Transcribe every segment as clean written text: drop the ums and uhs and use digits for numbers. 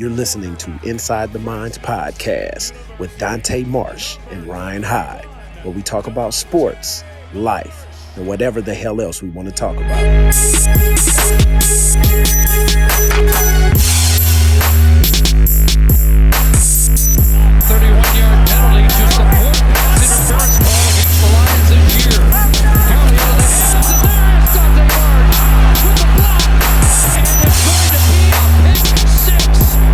You're listening to Inside the Minds podcast with Dante Marsh and Ryan Heit, where we talk about sports, life, and whatever the hell else we want to talk about. 31-yard penalty to support pass interference call against the Lions this year. Nearly out of the hands, and there's Dante Marsh with the block, and it's going to be a pick six for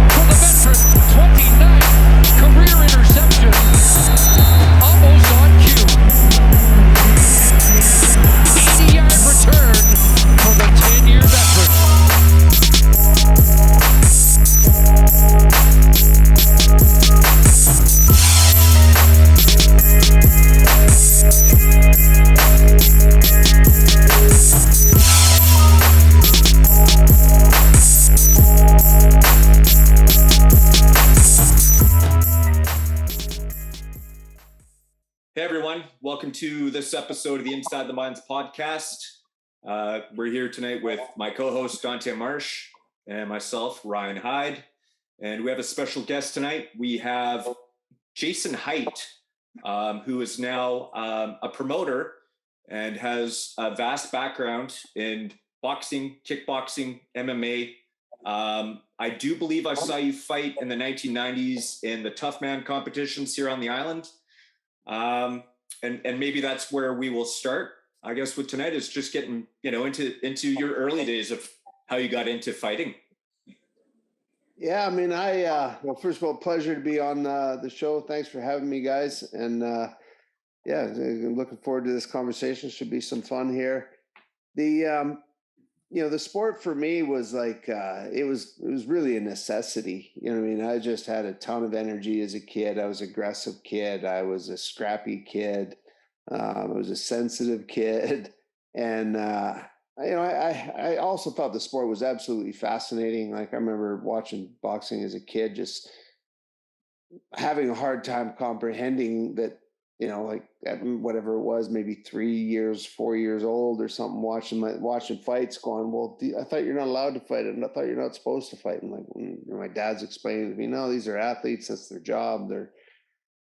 the veteran. 29th career interception, almost on cue. 80-yard return for the 10-year veteran. Hey everyone, welcome to this episode of the Inside the Minds podcast. We're here tonight with my co-host Dante Marsh and myself, Ryan Heit. And we have a special guest tonight. We have Jason Heit, who is now a promoter and has a vast background in boxing, kickboxing, MMA. I do believe I saw you fight in the 1990s in the Tough Man competitions here on the island. And maybe that's where we will start, I guess, with tonight is just getting, into your early days of how you got into fighting. Yeah, I mean, well, first of all, pleasure to be on the show. Thanks for having me, guys. And yeah, I'm looking forward to this conversation. Should be some fun here. The sport for me was like, it was really a necessity. You know what I mean? I just had a ton of energy as a kid. I was an aggressive kid. I was a scrappy kid. I was a sensitive kid. And, I also thought the sport was absolutely fascinating. Like I remember watching boxing as a kid, just having a hard time comprehending that, like at whatever it was, maybe 3 years, 4 years old or something, watching fights going, well, I thought you're not allowed to fight and I thought you're not supposed to fight. And like, my dad's explaining to me, no, these are athletes. That's their job. They're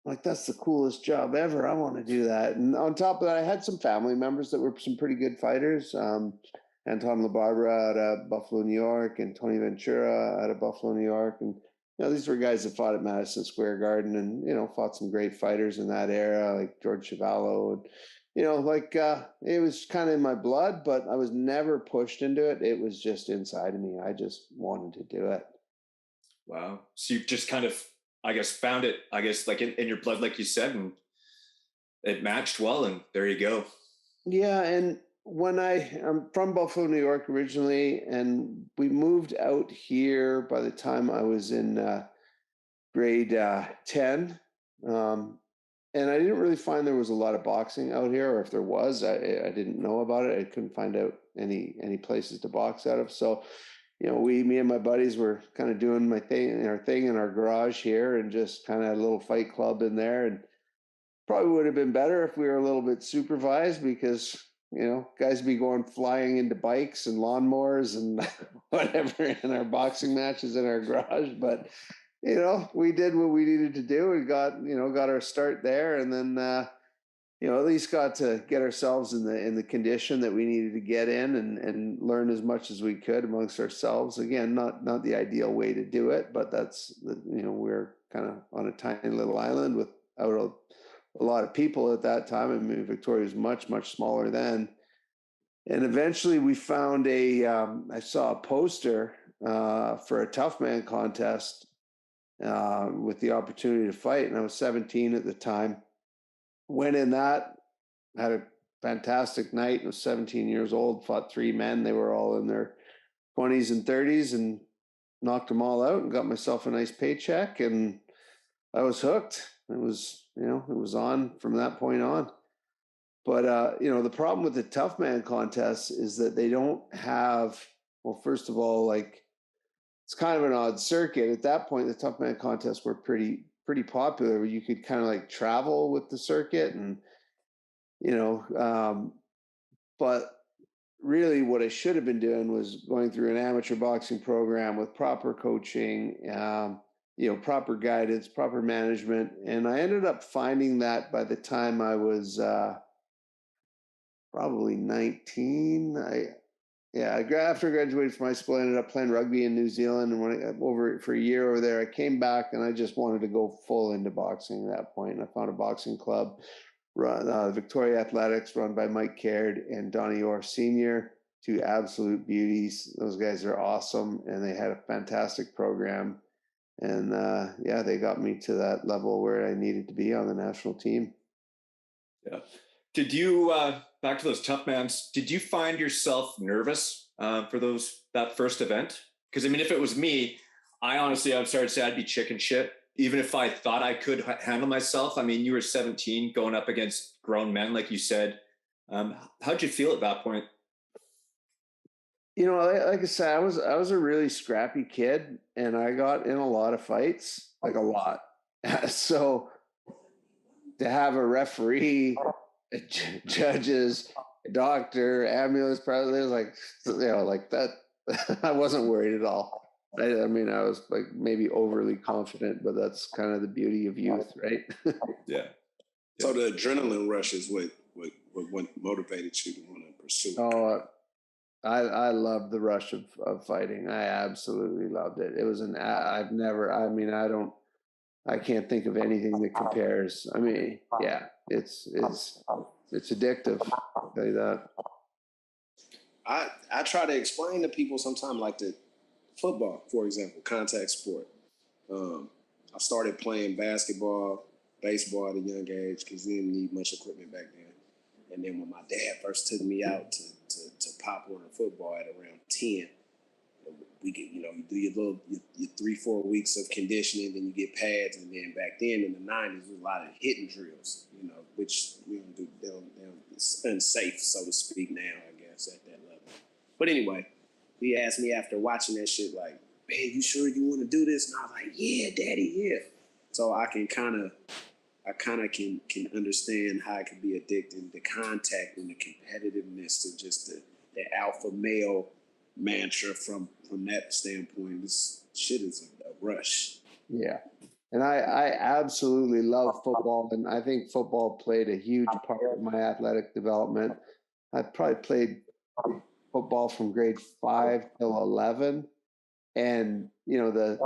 like, that's the coolest job ever. I want to do that. And on top of that, I had some family members that were some pretty good fighters. Anton LaBarbera out of Buffalo, New York, and Tony Ventura out of Buffalo, New York. And, these were guys that fought at Madison Square Garden and, fought some great fighters in that era, like George Chuvalo. And, it was kind of in my blood, but I was never pushed into it. It was just inside of me. I just wanted to do it. Wow. So you just kind of, I guess, found it, like in your blood, like you said, and it matched well, and there you go. Yeah, and when I'm from Buffalo, New York originally, and we moved out here by the time I was in grade 10. And I didn't really find there was a lot of boxing out here, or if there was, I didn't know about it. I couldn't find out any places to box out of. So, me and my buddies were kind of doing our thing in our garage here, and just kind of had a little fight club in there. And probably would have been better if we were a little bit supervised, because guys be going flying into bikes and lawnmowers and whatever in our boxing matches in our garage. But we did what we needed to do. We got our start there, and then at least got to get ourselves in the condition that we needed to get in, and learn as much as we could amongst ourselves. Again, not the ideal way to do it, but that's we're kind of on a tiny little island without a lot of people at that time. I mean, Victoria was much, much smaller then. And eventually we found I saw a poster for a tough man contest with the opportunity to fight. And I was 17 at the time. Went in that, had a fantastic night. I was 17 years old, fought 3 men. They were all in their 20s and 30s, and knocked them all out and got myself a nice paycheck. And I was hooked. It was, it was on from that point on. But, the problem with the tough man contests is that they don't have, well, first of all, like, it's kind of an odd circuit. At that point, the tough man contests were pretty popular, where you could kind of like travel with the circuit, and, but really what I should have been doing was going through an amateur boxing program with proper coaching, proper guidance, proper management. And I ended up finding that by the time I was probably 19. After I graduated from high school, I ended up playing rugby in New Zealand. And when I got over for a year over there, I came back and I just wanted to go full into boxing at that point. And I found a boxing club, Victoria Athletics, run by Mike Caird and Donnie Orr Sr., two absolute beauties. Those guys are awesome, and they had a fantastic program. And they got me to that level where I needed to be on the national team. Yeah. Did you, back to those tough mans, did you find yourself nervous for that first event? Because, I mean, if it was me, I would start to say I'd be chicken shit, even if I thought I could handle myself. I mean, you were 17 going up against grown men, like you said. How'd you feel at that point? Like I said, I was a really scrappy kid, and I got in a lot of fights, like a lot. So to have a referee, judges, doctor, ambulance, probably like that. I wasn't worried at all. I mean, I was like maybe overly confident, but that's kind of the beauty of youth, right? Yeah. So the adrenaline rush is what motivated you to want to pursue it. Oh, I loved the rush of fighting. I absolutely loved it. It was I can't think of anything that compares. I mean, yeah, it's addictive. I'll tell you that. I try to explain to people sometimes, like the football, for example, contact sport. I started playing basketball, baseball at a young age because we didn't need much equipment back then. And then when my dad first took me out to pop on football at around 10, we get, you do your 3-4 weeks of conditioning, then you get pads, and then back then in the 90s, there was a lot of hitting drills, which we don't do. It's unsafe, so to speak, now, I guess, at that level. But anyway, he asked me after watching that shit, like, "Man, you sure you want to do this?" And I was like, "Yeah, Daddy, yeah." So I can kind of can understand how it can be addicting, the contact and the competitiveness and just the alpha male mantra from that standpoint. This shit is a rush. Yeah. And I absolutely love football, and I think football played a huge part of my athletic development. I probably played football from grade 5 till 11. And, the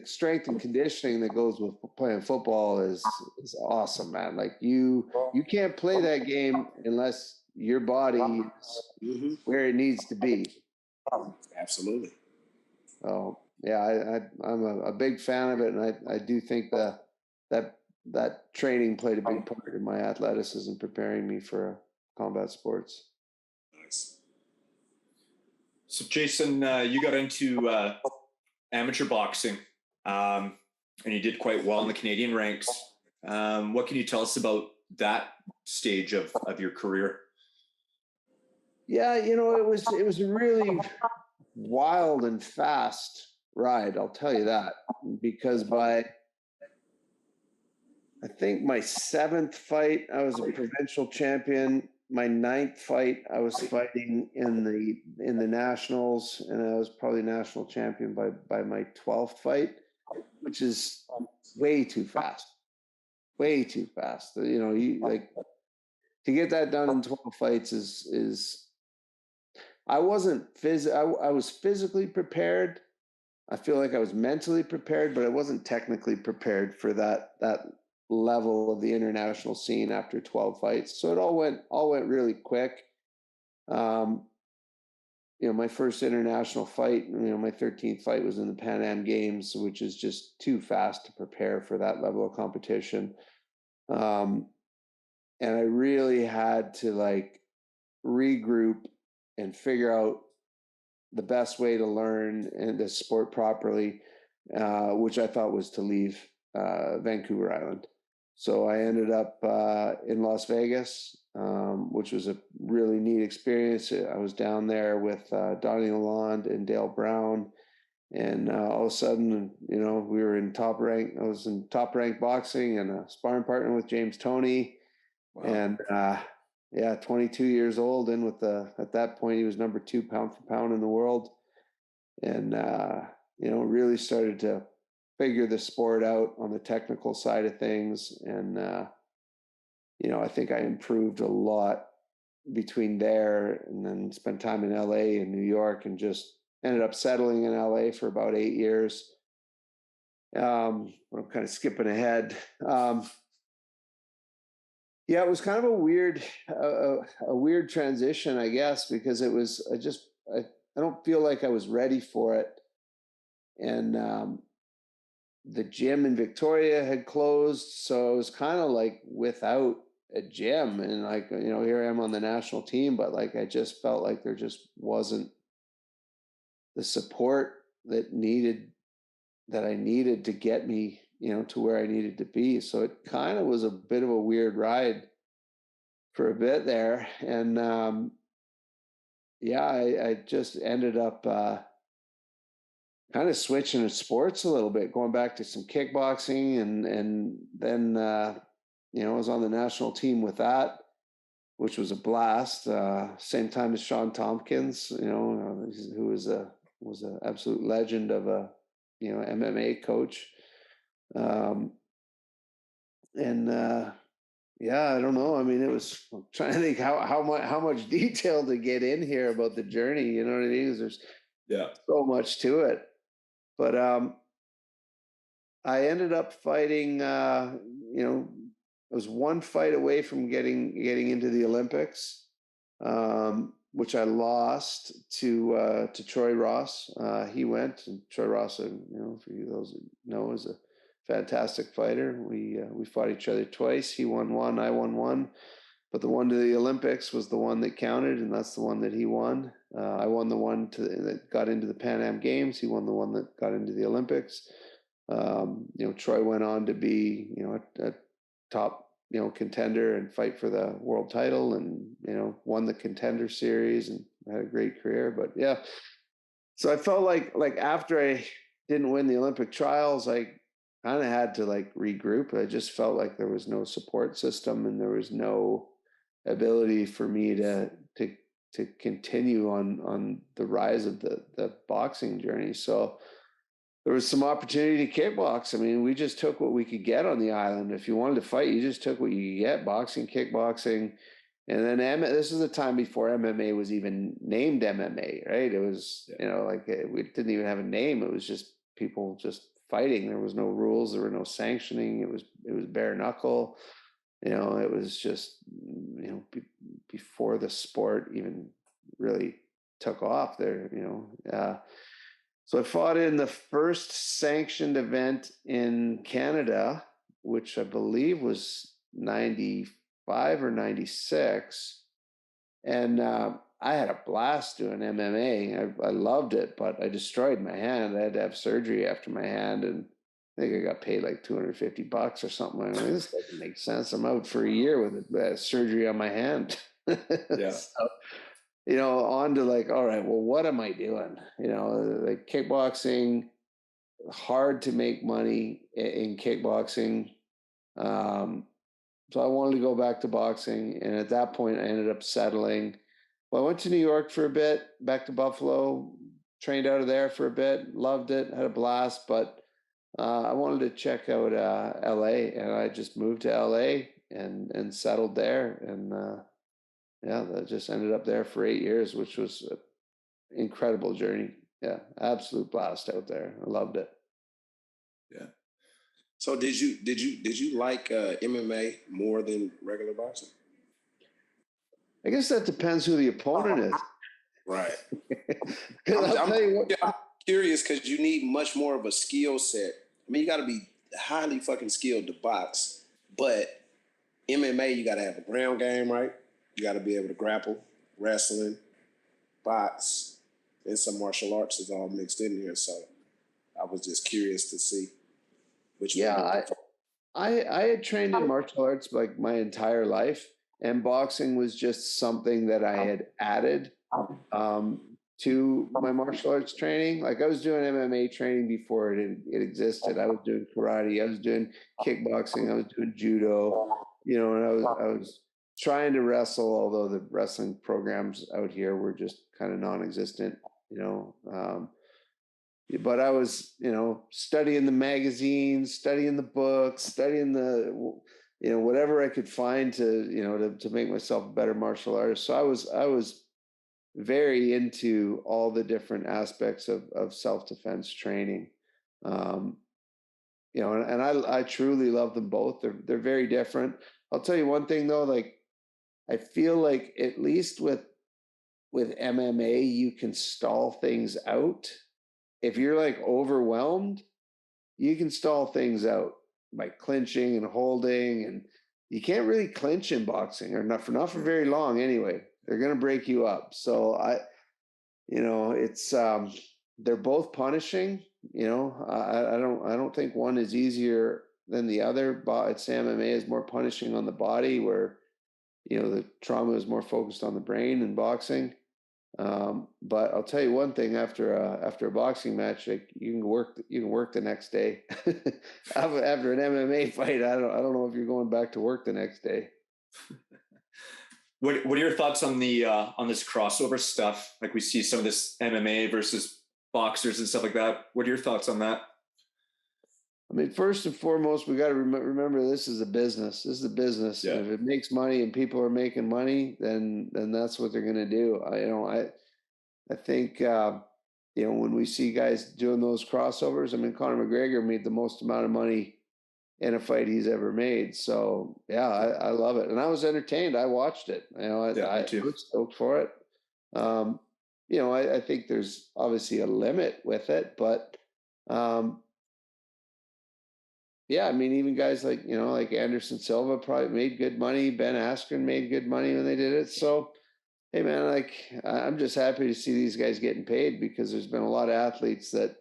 strength and conditioning that goes with playing football is awesome, man. Like you can't play that game unless your body is where it needs to be. Absolutely. So yeah, I'm a big fan of it, and I do think that training played a big part in my athleticism, preparing me for combat sports. Nice. So Jason, you got into amateur boxing, and you did quite well in the Canadian ranks. What can you tell us about that stage of your career? Yeah, it was a really wild and fast ride, I'll tell you that, because by I think my 7th fight, I was a provincial champion. My 9th fight, I was fighting in the nationals, and I was probably national champion by my 12th fight, which is way too fast. Way too fast. You like to get that done in 12 fights is I wasn't I was physically prepared. I feel like I was mentally prepared, but I wasn't technically prepared for that level of the international scene after 12 fights. So it all went really quick. My first international fight, my 13th fight was in the Pan Am Games, which is just too fast to prepare for that level of competition. And I really had to regroup and figure out the best way to learn and the sport properly, which I thought was to leave Vancouver Island. So I ended up in Las Vegas, which was a really neat experience. I was down there with Donnie Lalonde and Dale Brown, and all of a sudden, we were in top rank. I was in top rank boxing and a sparring partner with James Toney. Wow. And 22 years old, and at that point he was number 2 pound for pound in the world, and really started to figure the sport out on the technical side of things. And I think I improved a lot between there and then spent time in LA and New York, and just ended up settling in LA for about 8 years. I'm kind of skipping ahead. It was kind of a weird transition, I guess, because it was, I don't feel like I was ready for it. And the gym in Victoria had closed, so it was kind of like without a gym, and like, here I am on the national team, but like I just felt like there just wasn't the support that I needed to get me, to where I needed to be. So it kind of was a bit of a weird ride for a bit there. And I just ended up kind of switching to sports a little bit, going back to some kickboxing, and then I was on the national team with that, which was a blast. Same time as Sean Tompkins, who was an absolute legend of a MMA coach. I don't know. I mean, it was, I'm trying to think how much detail to get in here about the journey. You know what I mean? There's so much to it. But I ended up fighting. I was one fight away from getting into the Olympics, which I lost to Troy Ross. He went, and Troy Ross, for you those that know, is a fantastic fighter. We fought each other twice. He won one, I won one, but the one to the Olympics was the one that counted, and that's the one that he won. I won the one that got into the Pan Am Games. He won the one that got into the Olympics. Troy went on to be a top contender and fight for the world title, and won the Contender Series and had a great career. But so I felt like after I didn't win the Olympic trials, I kind of had to regroup. I just felt like there was no support system, and there was no ability for me to continue on the rise of the boxing journey. So there was some opportunity to kickbox. I mean, we just took what we could get on the island. If you wanted to fight, you just took what you could get: boxing, kickboxing. And then this is the time before MMA was even named MMA, right? It was, we didn't even have a name. It was just people just fighting. There was no rules. There were no sanctioning. It was bare knuckle. It was just, before the sport even really took off there, So I fought in the first sanctioned event in Canada, which I believe was 95 or 96. And I had a blast doing MMA. I loved it, but I destroyed my hand. I had to have surgery after my hand, and I think I got paid like $250 or something. I mean, this doesn't make sense. I'm out for a year with surgery on my hand. Yeah. So, on to all right, well, what am I doing? Kickboxing, hard to make money in kickboxing. So I wanted to go back to boxing. And at that point, I ended up settling. Well, I went to New York for a bit, back to Buffalo, trained out of there for a bit, loved it, had a blast. But I wanted to check out LA, and I just moved to LA and settled there. And that just ended up there for 8 years, which was an incredible journey. Yeah, absolute blast out there. I loved it. Yeah. So did you like MMA more than regular boxing? I guess that depends who the opponent is. Right. I'm curious because you need much more of a skill set. I mean, you got to be highly fucking skilled to box, but MMA, you got to have a ground game, right? You got to be able to grapple, wrestling, box, and some martial arts is all mixed in here. So I was just curious to see which one. Yeah, I had trained in martial arts my entire life, and boxing was just something that I had added to my martial arts training. I was doing MMA training before it existed. I was doing karate, I was doing kickboxing, I was doing judo, and I was trying to wrestle, although the wrestling programs out here were just kind of non-existent, but I was, studying the magazines, studying the books, studying whatever I could find to make myself a better martial artist. So I was very into all the different aspects of self-defense training. And I truly love them both. They're very different. I'll tell you one thing though, like I feel like at least with MMA, you can stall things out. If you're like overwhelmed, you can stall things out by clinching and holding, and you can't really clinch in boxing, or not for very long anyway. They're going to break you up. So it's they're both punishing. I don't think one is easier than the other. But it's MMA is more punishing on the body, where the trauma is more focused on the brain in boxing. But I'll tell you one thing: after a boxing match, like you can work the next day. After an MMA fight, I don't know if you're going back to work the next day. What are your thoughts on the on this crossover stuff? Like we see some of this MMA versus boxers and stuff like that. What are your thoughts on that? I mean, first and foremost, we got to remember this is a business. This is a business. Yeah. And if it makes money and people are making money, then that's what they're going to do. I think when we see guys doing those crossovers, I mean, Conor McGregor made the most amount of money in a fight he's ever made. So yeah, I love it, and I was entertained. I watched it. I was stoked for it. I think there's obviously a limit with it, but yeah, I mean, even guys like like Anderson Silva probably made good money. Ben Askren made good money when they did it. So hey, man, like I'm just happy to see these guys getting paid, because there's been a lot of athletes that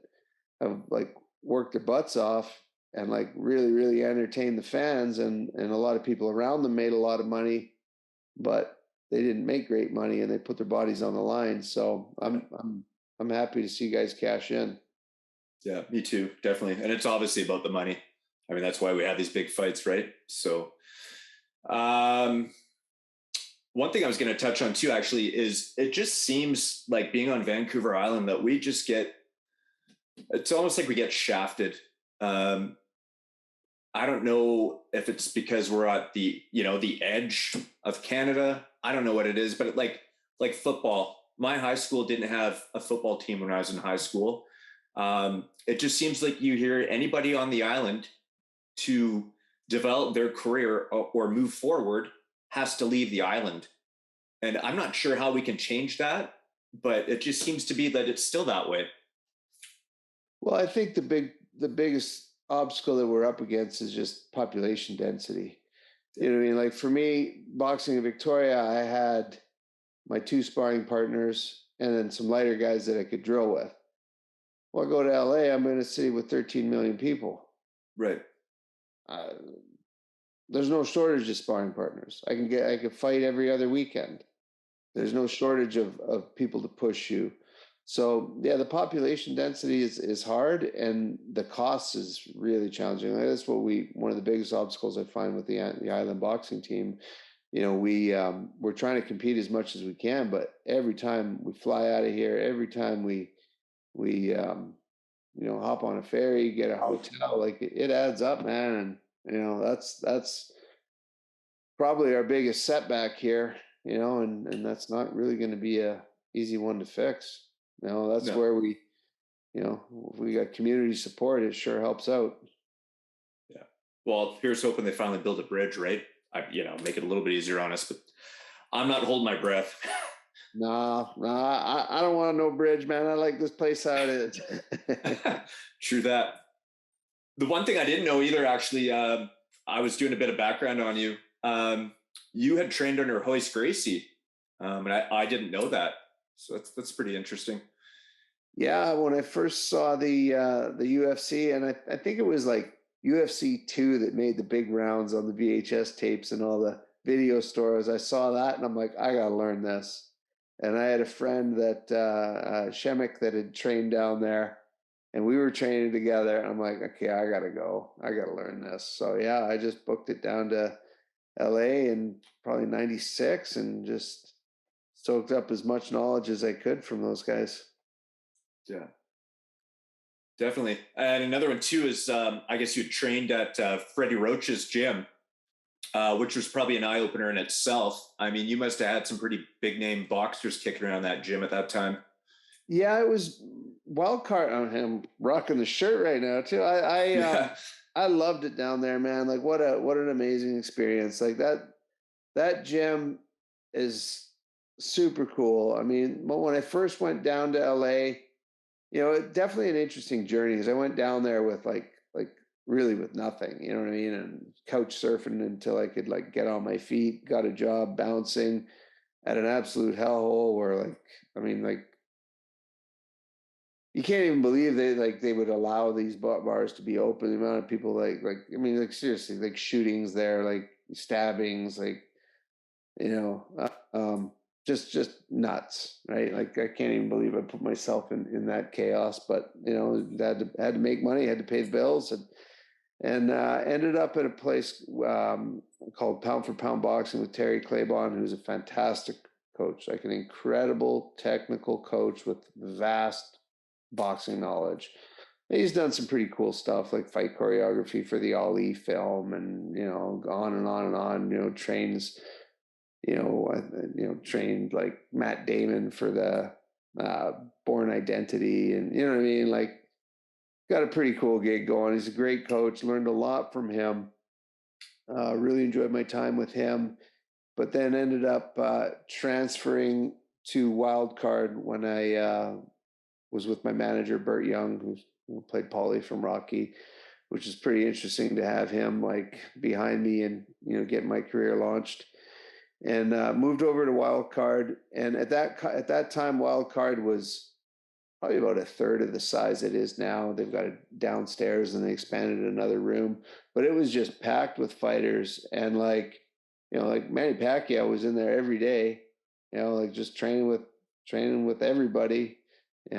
have like worked their butts off and like really, really entertained the fans, and a lot of people around them made a lot of money, but they didn't make great money, and they put their bodies on the line. So I'm happy to see guys cash in. Yeah, me too, definitely. And it's obviously about the money. I mean, that's why we have these big fights, right? So, one thing I was going to touch on too, actually, is it just seems like being on Vancouver Island that we just it's almost like we get shafted. I don't know if it's because we're at the edge of Canada. I don't know what it is, but like football, my high school didn't have a football team when I was in high school. It just seems like you hear anybody on the island to develop their career or move forward has to leave the island. And I'm not sure how we can change that, but it just seems to be that it's still that way. Well, I think the biggest obstacle that we're up against is just population density. You know what I mean? Like for me, boxing in Victoria, I had my 2 sparring partners and then some lighter guys that I could drill with. Well, I go to LA, I'm in a city with 13 million people. Right. There's no shortage of sparring partners. I could fight every other weekend. There's no shortage of people to push you. So yeah, the population density is hard, and the cost is really challenging. That's one of the biggest obstacles I find with the Island boxing team. We're trying to compete as much as we can, but every time we fly out of here, every time we hop on a ferry, get a hotel, like it adds up, man. And that's probably our biggest setback here, and that's not really going to be a easy one to fix. That's where we, if we got community support, it sure helps out. Yeah. Well, here's hoping they finally build a bridge, right? Make it a little bit easier on us, but I'm not holding my breath. No, I don't want no bridge, man. I like this place how it is. True that. The one thing I didn't know either, actually, I was doing a bit of background on you. You had trained under Royce Gracie, and I didn't know that. So that's pretty interesting. Yeah, when I first saw the UFC, and I think it was like UFC 2 that made the big rounds on the VHS tapes and all the video stores. I saw that, and I'm like, I gotta learn this. And I had a friend that Shemek that had trained down there, and we were training together. And I'm like, okay, I gotta go. I gotta learn this. So yeah, I just booked it down to LA in probably 96 and just soaked up as much knowledge as I could from those guys. Yeah, definitely. And another one too is I guess you trained at Freddie Roach's gym, which was probably an eye opener in itself. I mean, you must have had some pretty big name boxers kicking around that gym at that time. Yeah, it was wild card on him rocking the shirt right now too. I loved it down there, man. Like what an amazing experience. Like that gym is super cool. I mean, when I first went down to LA, definitely an interesting journey because I went down there with like really with nothing, you know what I mean? And couch surfing until I could like get on my feet, got a job bouncing at an absolute hellhole where you can't even believe they would allow these bars to be open. The amount of people seriously, like shootings there, like stabbings, like, just nuts, right? Like I can't even believe I put myself in that chaos, but had to make money, had to pay the bills, and ended up at a place called Pound for Pound Boxing with Terry Claiborne, who's a fantastic coach, like an incredible technical coach with vast boxing knowledge. He's done some pretty cool stuff like fight choreography for the Ali film and on and on and on. Trained like Matt Damon for the Born Identity, and you know what I mean, like got a pretty cool gig going. He's a great coach, learned a lot from him, really enjoyed my time with him, but then ended up transferring to Wildcard when I was with my manager, Burt Young, who played Paulie from Rocky, which is pretty interesting to have him like behind me and, get my career launched. And moved over to Wildcard. And at that time, Wildcard was probably about a third of the size it is now. They've got it downstairs and they expanded another room, but it was just packed with fighters. And like Manny Pacquiao was in there every day, like just training with everybody. They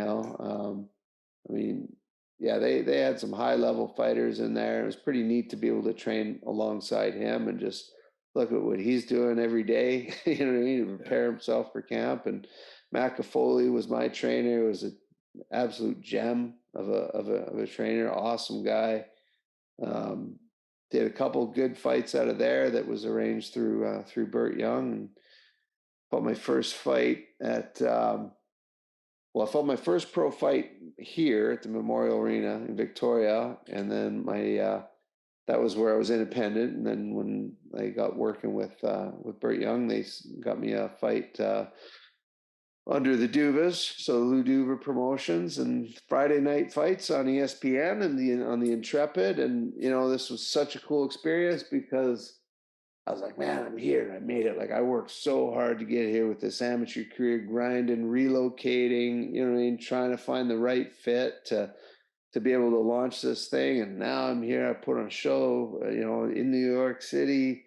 had some high level fighters in there. It was pretty neat to be able to train alongside him and just look at what he's doing every day, you know what I mean, to prepare himself for camp. And McAfoley was my trainer. It was an absolute gem of a trainer, awesome guy. Did a couple good fights out of there that was arranged through Burt Young, and fought my first fight at I fought my first pro fight here at the Memorial Arena in Victoria, and then that was where I was independent. And then when I got working with Burt Young, they got me a fight under the Duvas, so Lou Duva Promotions, and Friday night fights on ESPN and on the Intrepid. And this was such a cool experience because I was like, man, I'm here. I made it. Like I worked so hard to get here with this amateur career, grinding, relocating, trying to find the right fit to be able to launch this thing. And now I'm here. I put on a show, in New York City,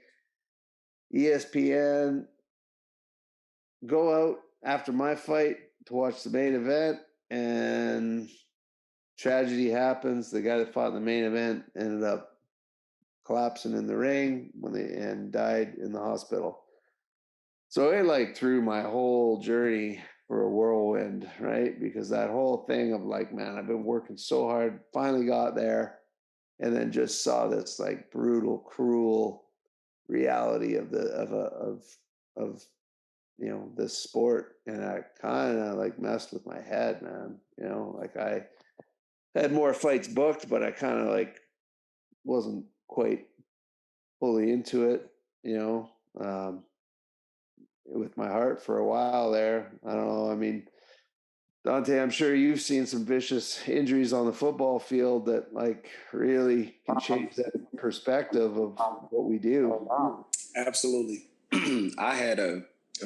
ESPN, go out after my fight to watch the main event, and tragedy happens. The guy that fought in the main event ended up collapsing in the ring and died in the hospital. So it like threw my whole journey for a whirlwind, right? Because that whole thing of like, man, I've been working so hard, finally got there, and then just saw this like brutal, cruel reality of this sport, and I kind of like messed with my head, man. Like I had more fights booked, but I kind of like wasn't quite fully into it, with my heart for a while there. I don't know. I mean, Dante, I'm sure you've seen some vicious injuries on the football field that like really can change that perspective of what we do. Absolutely. I had a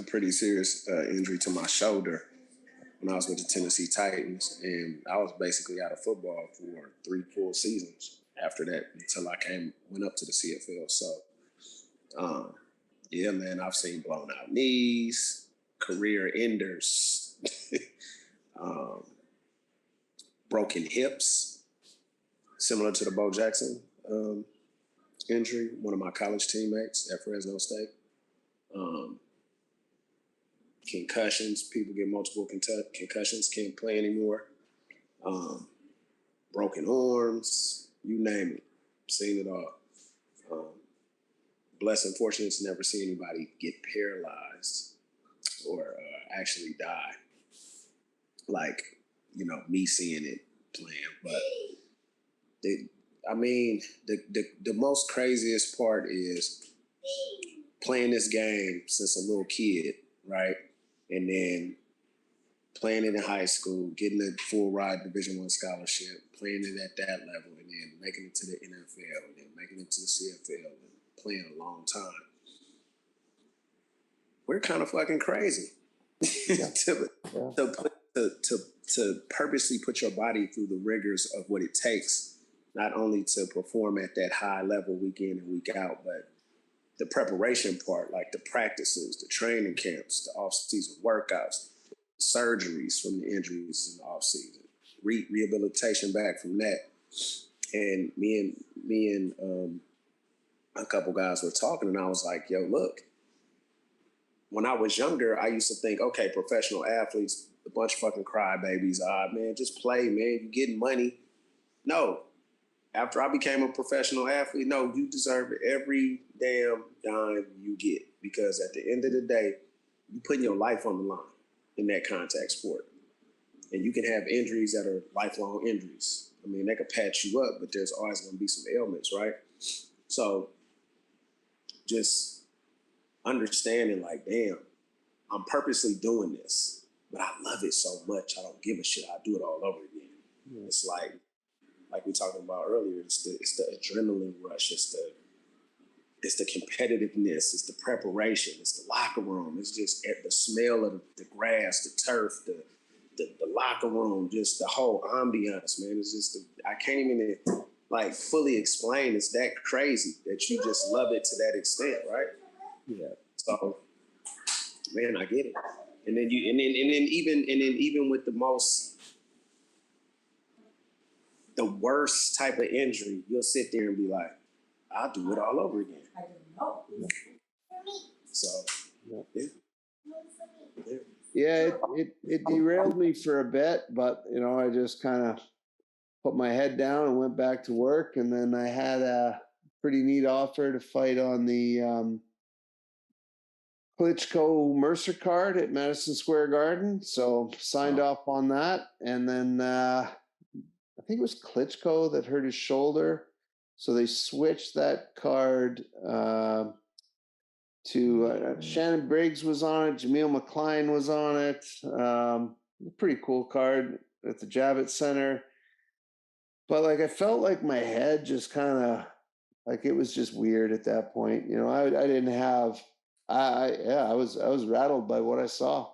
pretty serious injury to my shoulder when I was with the Tennessee Titans, and I was basically out of football for 3 full seasons after that until I went up to the CFL. So, yeah, man, I've seen blown out knees, career enders, broken hips, similar to the Bo Jackson injury, one of my college teammates at Fresno State. Concussions, people get multiple concussions, can't play anymore. Broken arms, you name it. Seen it all. Blessed and fortunate to never see anybody get paralyzed or actually die. Like, me seeing it playing. But the most craziest part is playing this game since a little kid, right? And then playing it in high school, getting a full ride Division I scholarship, playing it at that level, and then making it to the NFL, and then making it to the CFL, and playing a long time. We're kind of fucking crazy to purposely put your body through the rigors of what it takes, not only to perform at that high level week in and week out, but the preparation part, like the practices, the training camps, the off-season workouts, surgeries from the injuries in the off-season, rehabilitation back from that. And me and a couple guys were talking, and I was like, yo, look, when I was younger, I used to think, okay, professional athletes, a bunch of fucking crybabies, man, just play, man, you getting money. No. After I became a professional athlete, no, you deserve every damn dime you get, because at the end of the day, you're putting your life on the line in that contact sport. And you can have injuries that are lifelong injuries. I mean, they could patch you up, but there's always going to be some ailments, right? So just understanding like, damn, I'm purposely doing this, but I love it so much, I don't give a shit. I'll do it all over again. Yeah. It's like we talked about earlier, it's the adrenaline rush, it's the competitiveness, it's the preparation, it's the locker room, it's just the smell of the grass, the turf, the locker room, just the whole ambiance, man. It's just, I can't even like fully explain. It's that crazy that you just love it to that extent, right? Yeah. So, man, I get it. And then even with the worst type of injury, you'll sit there and be like, I'll do it all over again. I don't know. So, yeah. It derailed me for a bit, but I just kind of put my head down and went back to work. And then I had a pretty neat offer to fight on the Klitschko Mercer card at Madison Square Garden. So signed off on that. And then I think it was Klitschko that hurt his shoulder. So they switched that card to Shannon Briggs was on it. Jameel McCline was on it. Pretty cool card at the Javits Center. But I felt like my head just kind of it was just weird at that point. I didn't have, I was rattled by what I saw.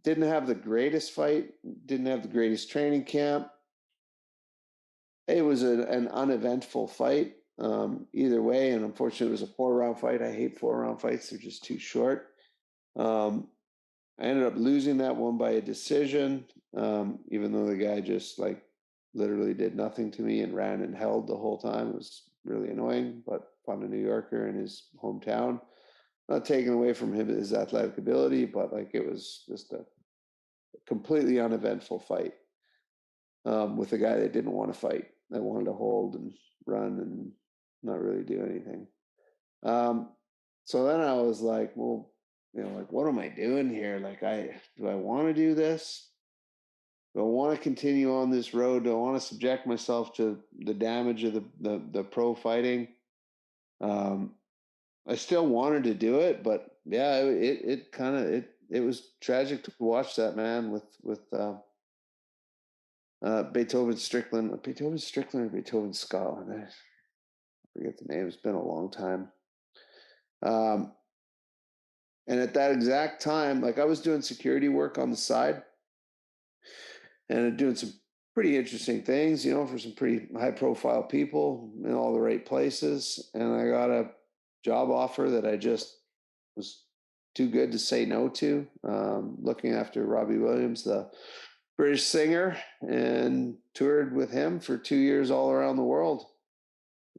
Didn't have the greatest fight. Didn't have the greatest training camp. It was an uneventful fight either way. And unfortunately, it was a 4-round fight. I hate 4-round fights. They're just too short. I ended up losing that one by a decision, even though the guy just literally did nothing to me and ran and held the whole time. It was really annoying, but fun, a New Yorker in his hometown. Not taking away from him his athletic ability, but it was just a completely uneventful fight with a guy that didn't want to fight, that wanted to hold and run and not really do anything. So then I was like, well, what am I doing here? Do I want to do this? Do I want to continue on this road? Do I want to subject myself to the damage of the pro fighting? I still wanted to do it, but yeah, it was tragic to watch that, man, with Beethoven Strickland or Beethoven Skull. I forget the name. It's been a long time. And at that exact time, I was doing security work on the side and doing some pretty interesting things, for some pretty high profile people in all the right places. And I got a job offer that I just was too good to say no to, looking after Robbie Williams, the British singer, and toured with him for 2 years all around the world.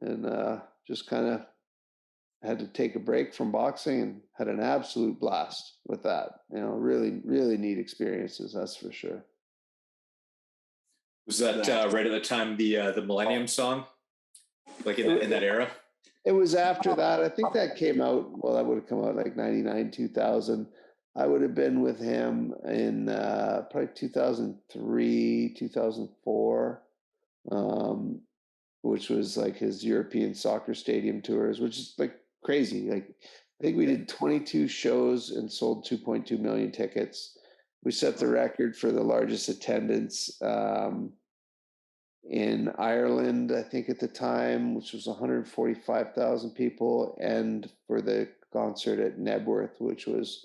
and just kind of had to take a break from boxing and had an absolute blast with that. Really, really neat experiences, that's for sure. Was that right at the time the Millennium song, like in that era? It was after that. I think that came out. Well, that would have come out like 99, 2000. I would have been with him in probably 2003, 2004, which was like his European soccer stadium tours, which is like crazy. Like I think we did 22 shows and sold 2.2 million tickets. We set the record for the largest attendance in Ireland, I think at the time, which was 145,000 people, and for the concert at Nebworth, which was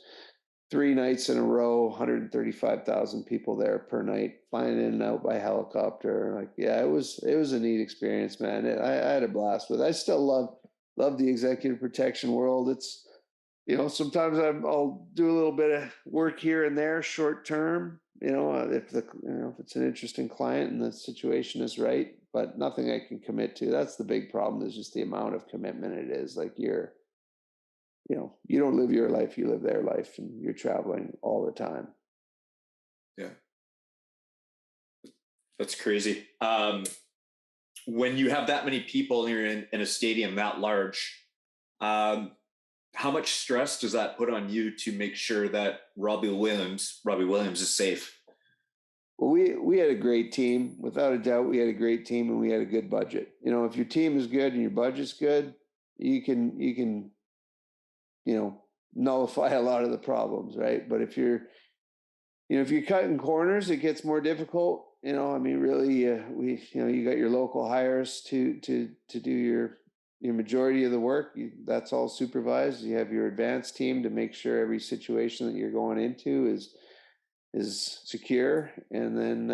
3 nights in a row, 135,000 people there per night, flying in and out by helicopter. Like, yeah, it was a neat experience, man. I had a blast with it. I still love the executive protection world. It's, sometimes I'll do a little bit of work here and there, short term. If it's an interesting client and the situation is right, but nothing I can commit to. That's the big problem, is just the amount of commitment it is. Like you don't live your life, you live their life, and you're traveling all the time. Yeah. That's crazy. When you have that many people and you're in a stadium that large, how much stress does that put on you to make sure that Robbie Williams is safe? Well, we had a great team. Without a doubt, we had a great team and we had a good budget. If your team is good and your budget's good, you can nullify a lot of the problems, right? But if you're cutting corners, it gets more difficult. Really, you got your local hires to do your majority of the work. That's all supervised. You have your advanced team to make sure every situation that you're going into is secure, and then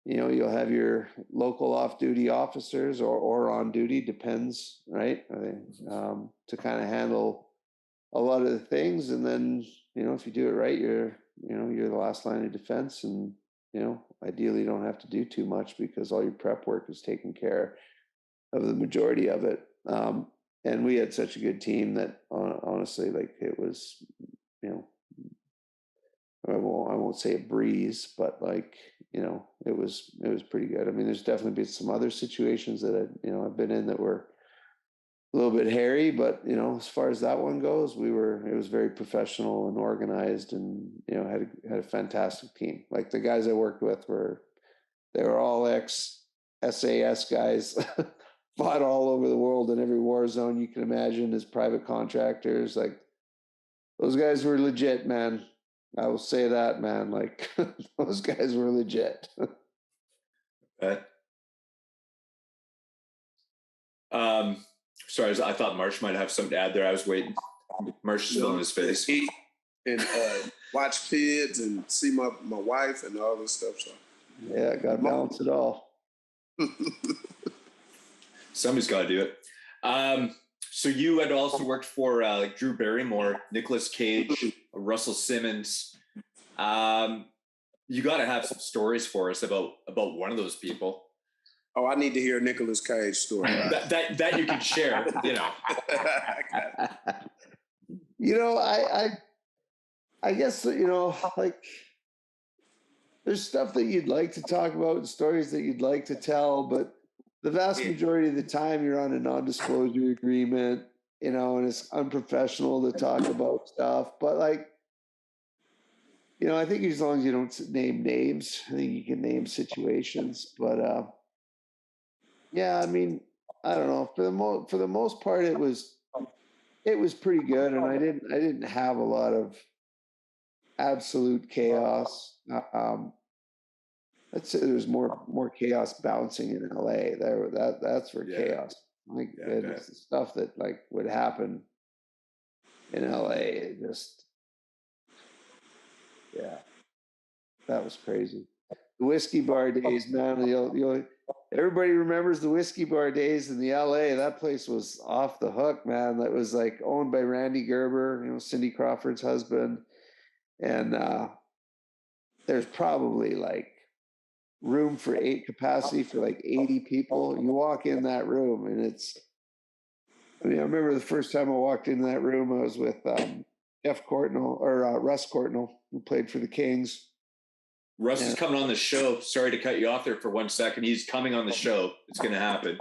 you'll have your local off-duty officers or on duty, depends, right? To kind of handle a lot of the things, and then if you do it right, you're the last line of defense, and ideally you don't have to do too much because all your prep work is taken care of the majority of it. And we had such a good team that honestly, like, it was, I won't say a breeze, but like, it was pretty good. I mean, there's definitely been some other situations that I've been in that were a little bit hairy, but as far as that one goes, it was very professional and organized, and had a fantastic team. Like, the guys I worked with they were all ex-SAS guys, fought all over the world in every war zone you can imagine as private contractors. Like, those guys were legit, man. I will say that, man. Like, those guys were legit. Sorry, I thought Marsh might have something to add there. I was waiting. Marsh is filling his face. And watch kids and see my wife and all this stuff. So yeah, got to balance it all. Somebody's got to do it. So you had also worked for like Drew Barrymore, Nickolas Cage, Russell Simmons. You got to have some stories for us about one of those people. Oh, I need to hear a Nickolas Cage story. that you can share, I guess, like, there's stuff that you'd like to talk about and stories that you'd like to tell, but the vast majority of the time you're on a non-disclosure agreement, and it's unprofessional to talk about stuff. But, like, I think as long as you don't name names, I think you can name situations. But yeah, I mean, I don't know. For the most part, it was pretty good, and I didn't have a lot of absolute chaos. I'd say there's more chaos bouncing in LA. That's where chaos. My goodness, the stuff that like would happen in LA, it just, that was crazy. The whiskey bar days, man. Everybody remembers the whiskey bar days in the LA. That place was off the hook, man. That was like owned by Randy Gerber, Cindy Crawford's husband, and there's probably like room for capacity for like 80 people. You walk in that room and I remember the first time I walked into that room, I was with Russ Courtnall, who played for the Kings. Russ is coming on the show. Sorry to cut you off there for 1 second. He's coming on the show. It's going to happen.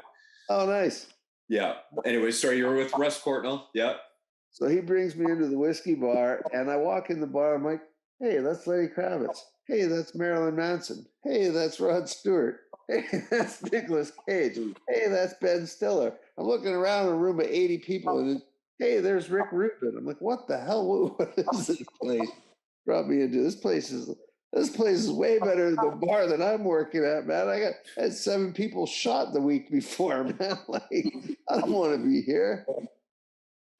Oh, nice. Yeah. Anyway, sorry, you were with Russ Courtnall. Yeah. So he brings me into the whiskey bar, and I walk in the bar. I'm like, hey, that's Lenny Kravitz. Hey, that's Marilyn Manson. Hey, that's Rod Stewart. Hey, that's Nickolas Cage. Hey, that's Ben Stiller. I'm looking around in a room of 80 people, and hey, there's Rick Rubin. I'm like, what the hell? What is this place? Brought me into this place is way better than the bar that I'm working at, man. I had 7 people shot the week before, man. Like, I don't want to be here.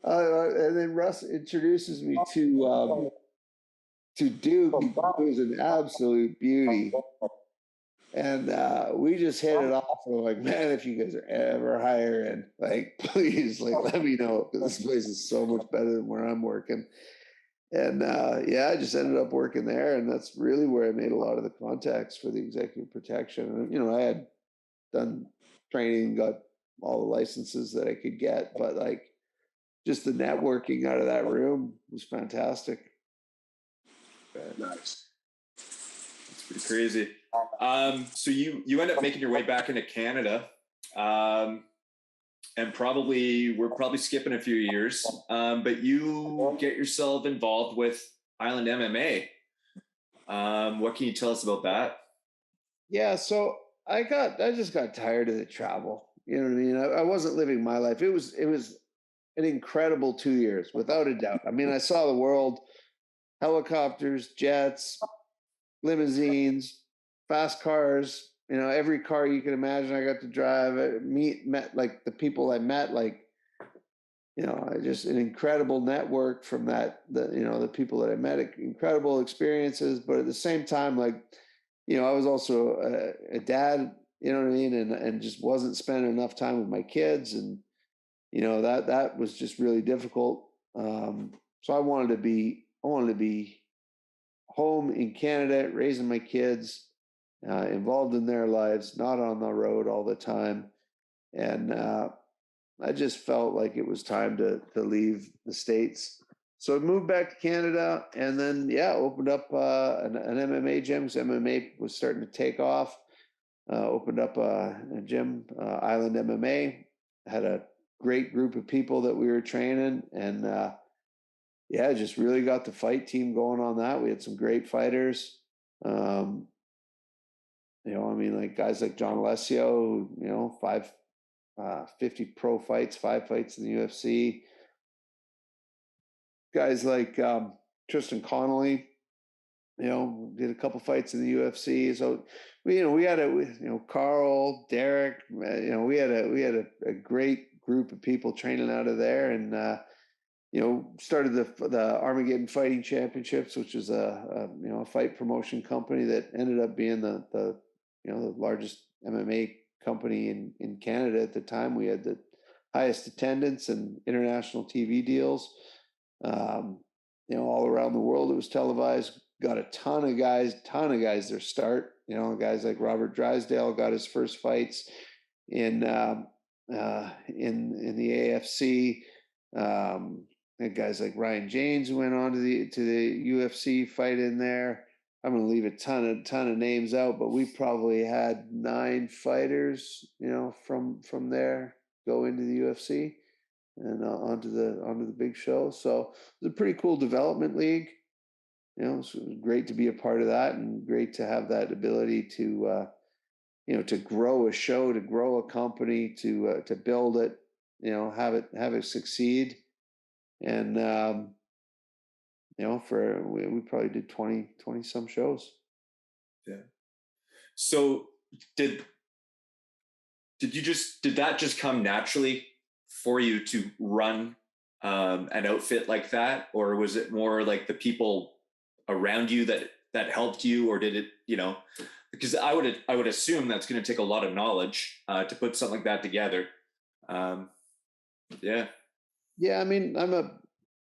And then Russ introduces me to Duke, who is an absolute beauty. And we just hit it off. We're like, man, if you guys are ever hiring, like, please, like, let me know, because this place is so much better than where I'm working. And I just ended up working there, and that's really where I made a lot of the contacts for the executive protection. And, I had done training, got all the licenses that I could get, but like, just the networking out of that room was fantastic. Nice. That's pretty crazy. So you end up making your way back into Canada, and we're probably skipping a few years, but you get yourself involved with Island MMA. What can you tell us about that? Yeah, so I just got tired of the travel. You know what I mean? I wasn't living my life. It was an incredible 2 years, without a doubt. I mean, I saw the world, helicopters, jets, limousines, fast cars, every car you can imagine I got to drive. I met like the people I met, like, I just an incredible network from that, the people that I met, incredible experiences. But at the same time, like, I was also a dad, you know what I mean? And just wasn't spending enough time with my kids. And, that was just really difficult. So I wanted to be home in Canada, raising my kids, involved in their lives, not on the road all the time. And I just felt like it was time to leave the States. So I moved back to Canada, and then, opened up an MMA gym, because MMA was starting to take off. Opened up a gym, Island MMA. Had a great group of people that we were training, and just really got the fight team going on that. We had some great fighters. Like guys like John Alessio, 50 pro fights, 5 fights in the UFC. Guys like Tristan Connolly, did a couple fights in the UFC. So we had Carl, Derek, we had a great group of people training out of there, and started the Armageddon Fighting Championships, which is a fight promotion company that ended up being the largest MMA company in Canada at the time. We had the highest attendance and international TV deals. All around the world it was televised. Got a ton of guys their start. Guys like Robert Drysdale got his first fights in the AFC. And guys like Ryan James went on to the UFC fight in there. I'm going to leave a ton of names out, but we probably had 9 fighters, from there go into the UFC and onto the big show. So it was a pretty cool development league. So it was great to be a part of that, and great to have that ability to to grow a show, to grow a company, to build it, have it succeed. And we probably did 20 some shows. Yeah. So did that just come naturally for you to run an outfit like that, or was it more like the people around you that helped you, or did it, because I would assume that's going to take a lot of knowledge to put something like that together. Yeah, I mean, I'm a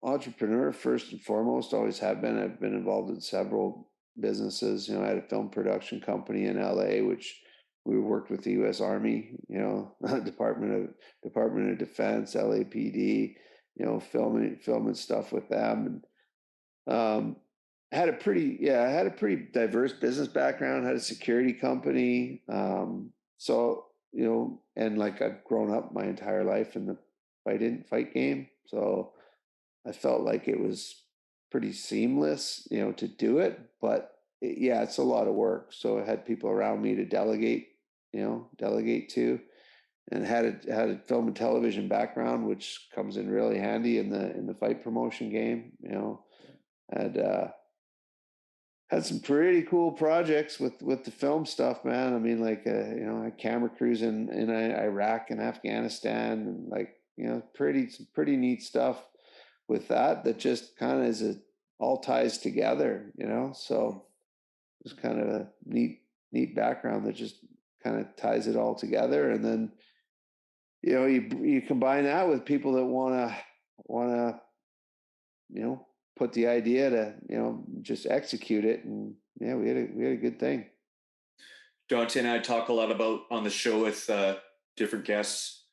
entrepreneur first and foremost, always have been. I've been involved in several businesses. I had a film production company in LA, which we worked with the U.S. Army, Department of Defense, LAPD, filming stuff with them, and I had a pretty diverse business background. Had a security company, so and like I've grown up my entire life in the fight game, so I felt like it was pretty seamless, to do it. But it's a lot of work. So I had people around me to delegate to, and had a film and television background, which comes in really handy in the fight promotion game. Had some pretty cool projects with the film stuff, man. I mean, like I had camera crews in Iraq and Afghanistan, and some pretty neat stuff with that just kind of all ties together, so it's kind of a neat background that just kind of ties it all together. And then you combine that with people that want to put the idea to just execute it, and we had a good thing. Dante and I talk a lot about on the show with different guests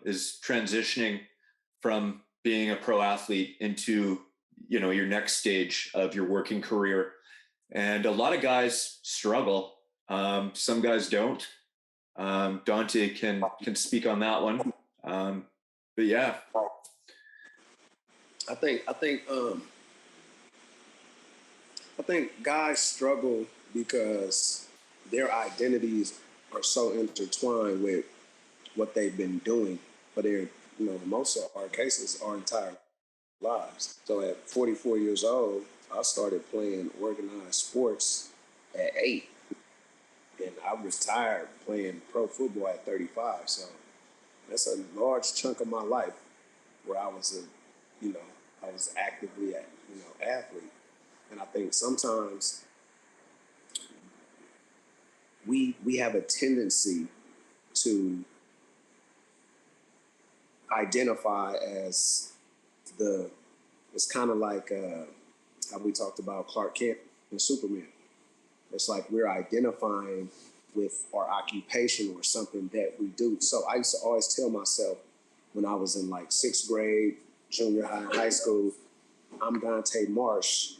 is transitioning from being a pro athlete into your next stage of your working career. And a lot of guys struggle. Some guys don't. Dante can speak on that one. But yeah. I think guys struggle because their identities are so intertwined with what they've been doing for their, in most of our cases, our entire lives. So at 44 years old, I started playing organized sports at 8. And I retired playing pro football at 35. So that's a large chunk of my life where I was I was actively athlete. And I think sometimes we have a tendency to identify as it's kind of like how we talked about Clark Kent and Superman. It's like we're identifying with our occupation or something that we do. So I used to always tell myself when I was in like 6th grade, junior high, high school, I'm Dante Marsh,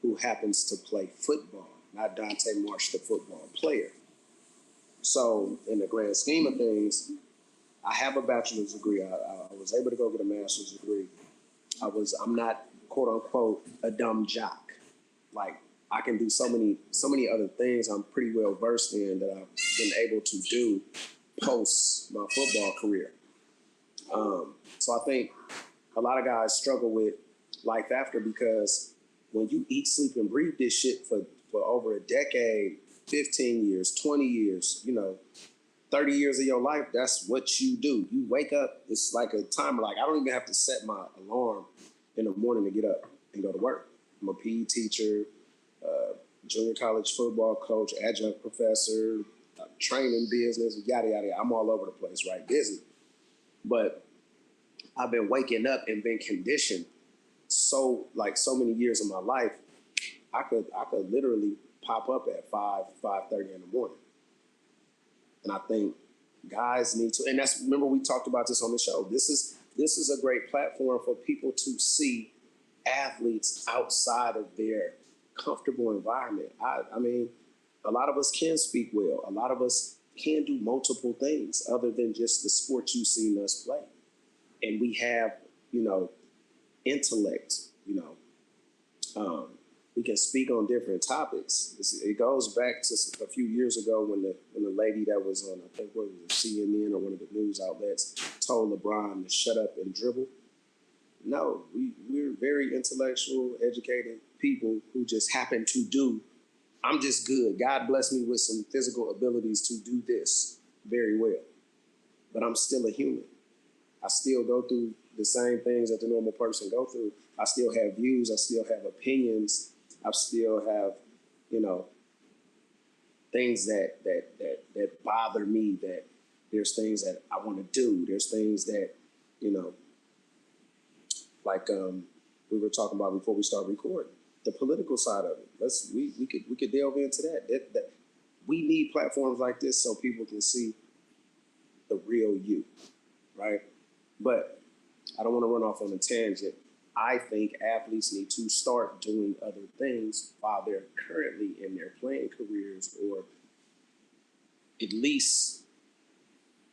who happens to play football, not Dante Marsh, the football player. So in the grand scheme of things, I have a bachelor's degree. I was able to go get a master's degree. I'm not, quote unquote, a dumb jock. Like, I can do so many other things I'm pretty well versed in that I've been able to do post my football career. So I think a lot of guys struggle with life after, because when you eat, sleep, and breathe this shit for over a decade, 15 years, 20 years, 30 years of your life, that's what you do. You wake up, it's like a timer. Like, I don't even have to set my alarm in the morning to get up and go to work. I'm a PE teacher, junior college football coach, adjunct professor, training business, yada, yada, yada. I'm all over the place, right? Busy. But I've been waking up and been conditioned so many years of my life, I could literally pop up at 5:30 in the morning. And I think guys need to, and remember we talked about this on the show. This is a great platform for people to see athletes outside of their comfortable environment. I mean, a lot of us can speak well. A lot of us can do multiple things other than just the sport you've seen us play. And we have, intellect, we can speak on different topics. It goes back to a few years ago when the lady that was on, I think, what was it, CNN or one of the news outlets, told LeBron to shut up and dribble. No, we're very intellectual, educated people who just happen to do, I'm just good. God bless me with some physical abilities to do this very well. But I'm still a human. I still go through the same things that the normal person go through. I still have views. I still have opinions. I still have, things that bother me, that there's things that I want to do. There's things that, like we were talking about before we start recording. the political side of it. We could delve into that. That we need platforms like this so people can see the real you, right? But I don't want to run off on a tangent. I think athletes need to start doing other things while they're currently in their playing careers, or at least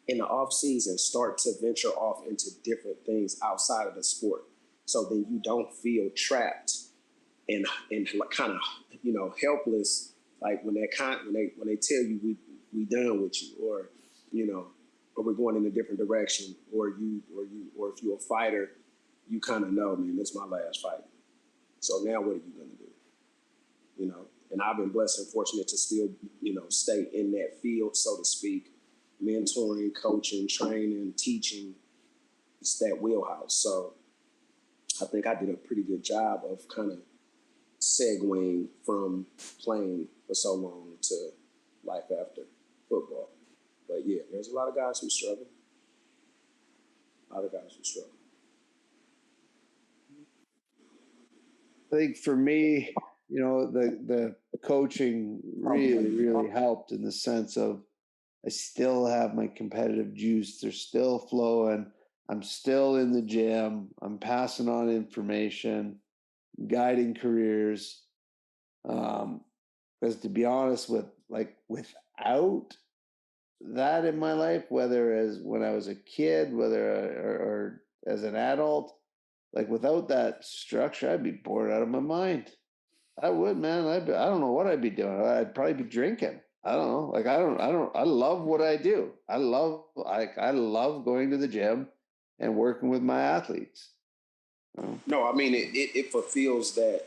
in the off season, start to venture off into different things outside of the sport. So then you don't feel trapped and kind of, helpless. Like when they tell you we done with you, or, or we're going in a different direction, or if you're a fighter, you kind of know, man, this is my last fight. So now what are you going to do? And I've been blessed and fortunate to still, stay in that field, so to speak, mentoring, coaching, training, teaching. It's that wheelhouse. So I think I did a pretty good job of kind of segueing from playing for so long to life after football. But yeah, there's a lot of guys who struggle. I think for me, the coaching really helped in the sense of I still have my competitive juice. They're still flowing. I'm still in the gym. I'm passing on information, guiding careers. Because to be honest, without that in my life, whether as when I was a kid, or as an adult, like without that structure, I'd be bored out of my mind. I would, man. I don't know what I'd be doing. I'd probably be drinking. I don't know. I love what I do. I love going to the gym and working with my athletes. No, I mean it fulfills that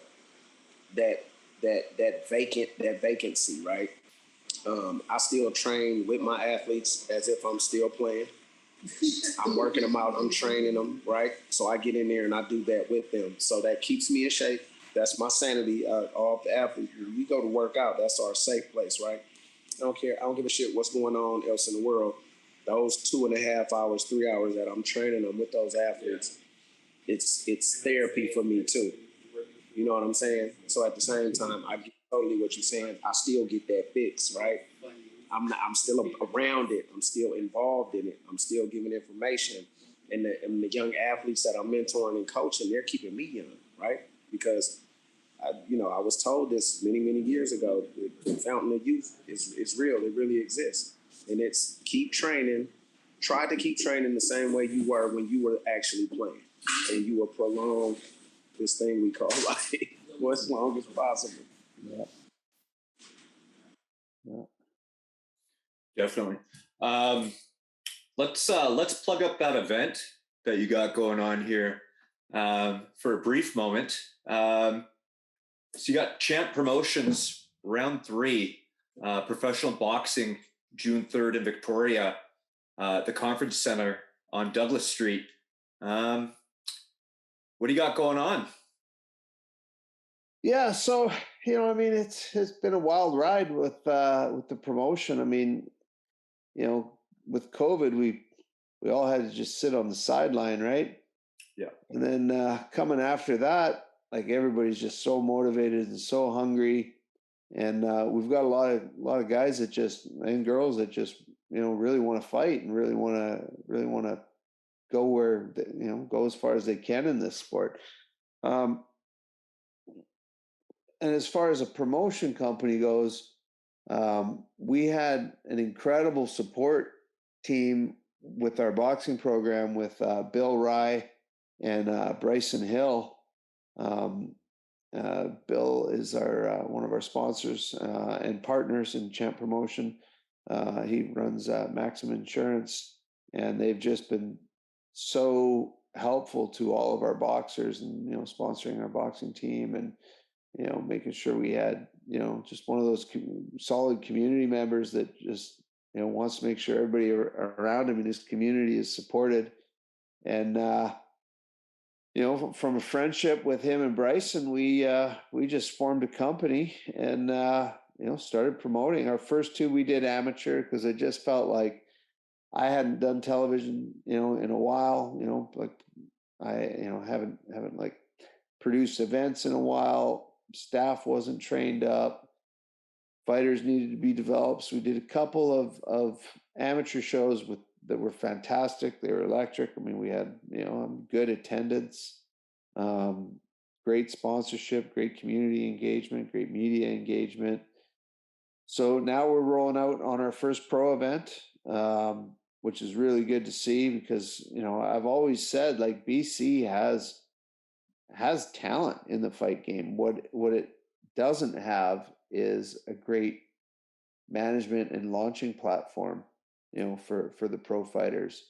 vacancy, right? I still train with my athletes as if I'm still playing. I'm working them out. I'm training them, right? So I get in there and I do that with them. So that keeps me in shape. That's my sanity off the athlete. We go to work out. That's our safe place, right? I don't care. I don't give a shit what's going on else in the world. Those 2.5 hours, 3 hours that I'm training them with those athletes, it's therapy for me too. You know what I'm saying? So at the same time, I get totally what you're saying. I still get that fix, right? I'm still around it. I'm still involved in it. I'm still giving information. And the young athletes that I'm mentoring and coaching, they're keeping me young, right? Because I was told this many, many years ago. The fountain of youth is real. It really exists. And it's keep training. Try to keep training the same way you were when you were actually playing. And you will prolong this thing we call life for as long as possible. Yeah. Definitely. Let's plug up that event that you got going on here for a brief moment. So you got Champ Promotions round 3, professional boxing, June 3rd in Victoria, the Conference Center on Douglas Street. What do you got going on? Yeah, so it's been a wild ride with the promotion. I mean, with COVID, we all had to just sit on the sideline, right? Yeah. And then coming after that, like everybody's just so motivated and so hungry, and we've got a lot of guys and girls that just really want to fight and really want to go where go as far as they can in this sport. And as far as a promotion company goes, we had an incredible support team with our boxing program with Bill Rye and Bryson Hill. Bill is one of our sponsors and partners in Champ Promotion. He runs Maxim Insurance, and they've just been so helpful to all of our boxers, and sponsoring our boxing team, and making sure we had just one of those solid community members that just wants to make sure everybody around him in his community is supported. And from a friendship with him and Bryson, we just formed a company and started promoting. Our first 2 we did amateur because I just felt like I hadn't done television in a while. Like I haven't like produced events in a while. staff wasn't trained up. Fighters needed to be developed. So we did a couple of amateur shows that were fantastic. They were electric. I mean, we had, good attendance, great sponsorship, great community engagement, great media engagement. So now we're rolling out on our first pro event, which is really good to see because, I've always said like BC has talent in the fight game. What it doesn't have is a great management and launching platform, for the pro fighters.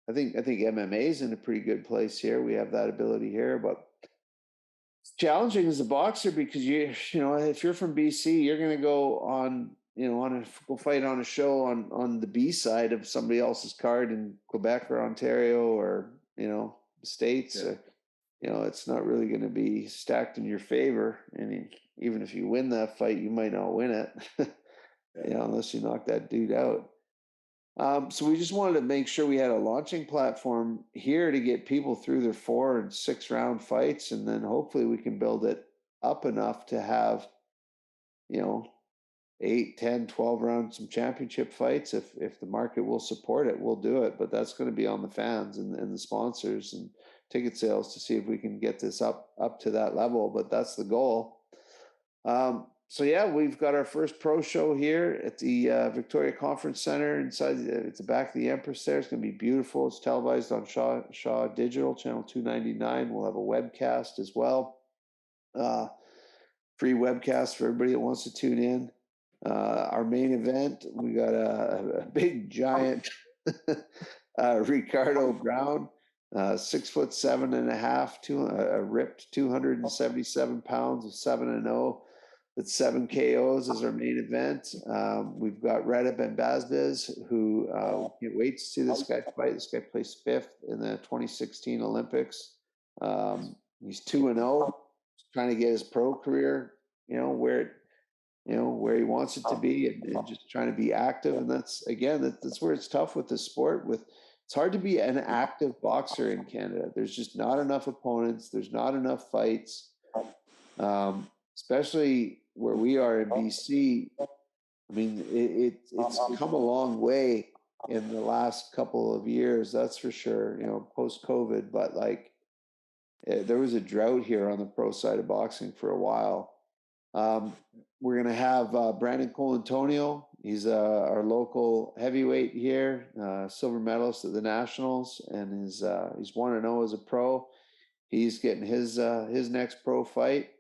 I think MMA is in a pretty good place here. We have that ability here, but it's challenging as a boxer because if you're from BC, you're going to go on, go fight on a show on the B side of somebody else's card in Quebec or Ontario or, the States. Yeah. It's not really going to be stacked in your favor. And even if you win that fight, you might not win it, unless you knock that dude out. So we just wanted to make sure we had a launching platform here to get people through their 4 and 6 round fights. And then hopefully we can build it up enough to have, 8, 10, 12 rounds, some championship fights. If the market will support it, we'll do it. But that's going to be on the fans and the sponsors and ticket sales to see if we can get this up to that level. But that's the goal. So yeah, we've got our first pro show here at the Victoria Conference Center inside at the back of the Empress there. It's going to be beautiful. It's televised on Shaw Digital, channel 299. We'll have a webcast as well. Free webcast for everybody that wants to tune in. Our main event, we got a big giant Ricardo Brown, 6'7.5", a ripped 277 pounds of 7-0. That's 7 KOs as our main event. We've got Reda Benbazbez, who can't wait to see this guy fight. This guy placed 5th in the 2016 Olympics. He's 2-0, trying to get his pro career, where he wants it to be, and just trying to be active. And that's where it's tough with the sport. It's hard to be an active boxer in Canada. There's just not enough opponents. There's not enough fights, especially where we are in BC. I mean, it's come a long way in the last couple of years, that's for sure, post-COVID. But there was a drought here on the pro side of boxing for a while. We're going to have Brandon Colantonio. He's our local heavyweight here, silver medalist at the Nationals, and he's 1-0 as a pro. He's getting his next pro fight.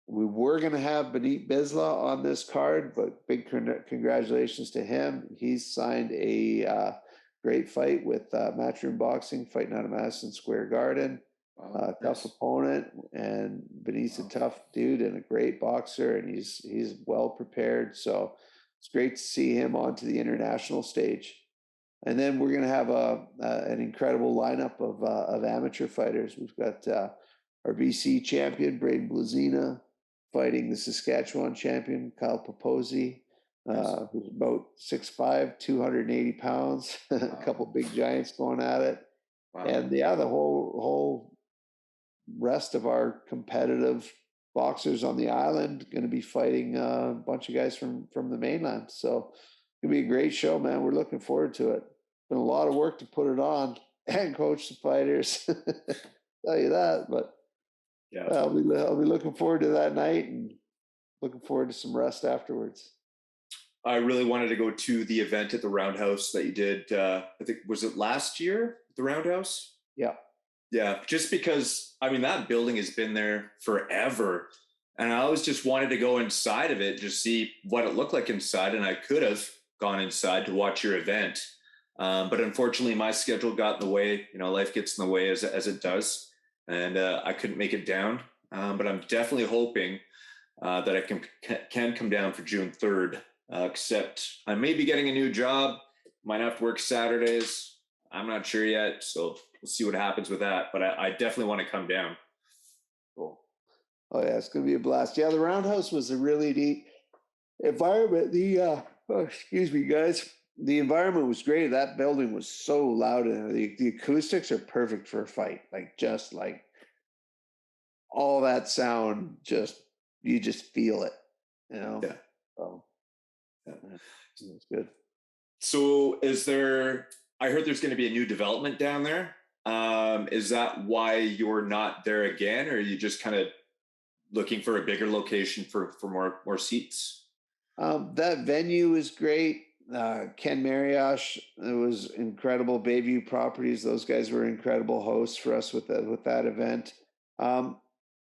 We were going to have Benit Bisla on this card, but big congratulations to him. He's signed a great fight with Matchroom Boxing, fighting out of Madison Square Garden. Tough opponent, and Benit's a tough dude and a great boxer, and he's well prepared. So it's great to see him onto the international stage. And then we're going to have an incredible lineup of amateur fighters. We've got our BC champion, Braden Blazina, fighting the Saskatchewan champion, Kyle Paposi, who's about 6'5", 280 pounds, a couple big giants going at it. Wow. And the whole rest of our competitive boxers on the island going to be fighting a bunch of guys from the mainland. So it's going to be a great show, man. We're looking forward to it. Been a lot of work to put it on and coach the fighters. Tell you that, but yeah, I'll be looking forward to that night and looking forward to some rest afterwards. I really wanted to go to the event at the Roundhouse that you did. I think, was it last year, the Roundhouse? Yeah. Yeah, just because, I mean, that building has been there forever. And I always just wanted to go inside of it, just see what it looked like inside. And I could have gone inside to watch your event. But unfortunately, my schedule got in the way. Life gets in the way as it does. And I couldn't make it down. But I'm definitely hoping that I can come down for June 3rd. Except I may be getting a new job. Might have to work Saturdays. I'm not sure yet. So we'll see what happens with that. But I definitely want to come down. Cool. Oh, yeah, it's going to be a blast. Yeah, the Roundhouse was a really neat environment. Excuse me, guys. The environment was great. That building was so loud, and the acoustics are perfect for a fight. all that sound, you just feel it, you know? Yeah. So, Yeah. It's good. So I heard there's going to be a new development down there. Is that why you're not there again? Or are you just kind of looking for a bigger location for more seats? That venue is great. Ken Mariosh, it was incredible. Bayview Properties, those guys were incredible hosts for us with that event.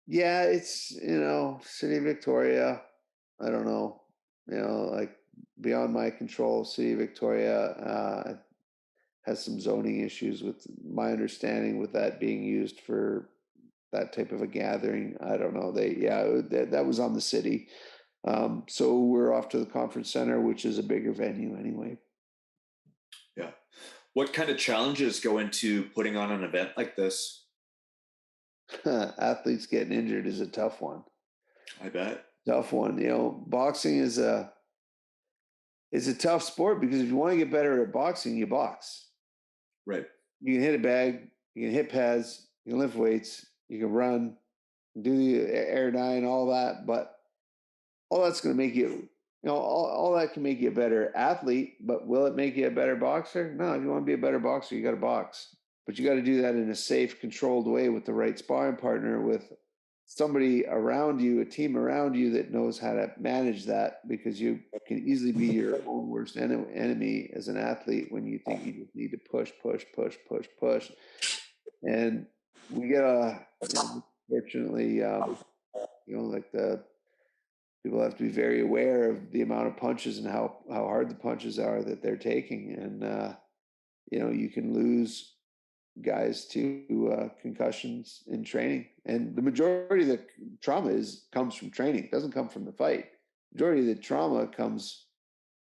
Yeah, it's, City of Victoria. I don't know, like beyond my control. City of Victoria has some zoning issues with my understanding with that being used for that type of a gathering. I don't know. That was on the city. So we're off to the conference center, which is a bigger venue anyway. Yeah. What kind of challenges go into putting on an event like this? Athletes getting injured is a tough one. I bet. Tough one. Boxing is a tough sport because if you want to get better at boxing, you box. Right. You can hit a bag, you can hit pads, you can lift weights, you can run, do the air nine, all that, but all that's going to make you, all that can make you a better athlete, but will it make you a better boxer? No, if you want to be a better boxer, you got to box. But you got to do that in a safe, controlled way with the right sparring partner, with somebody around you, a team around you that knows how to manage that, because you can easily be your own worst enemy as an athlete when you think you just need to push. And we get fortunately, like the people have to be very aware of the amount of punches and how hard the punches are that they're taking. And, you can lose guys to concussions in training. And the majority of the trauma comes from training. It doesn't come from the fight. Majority of the trauma comes,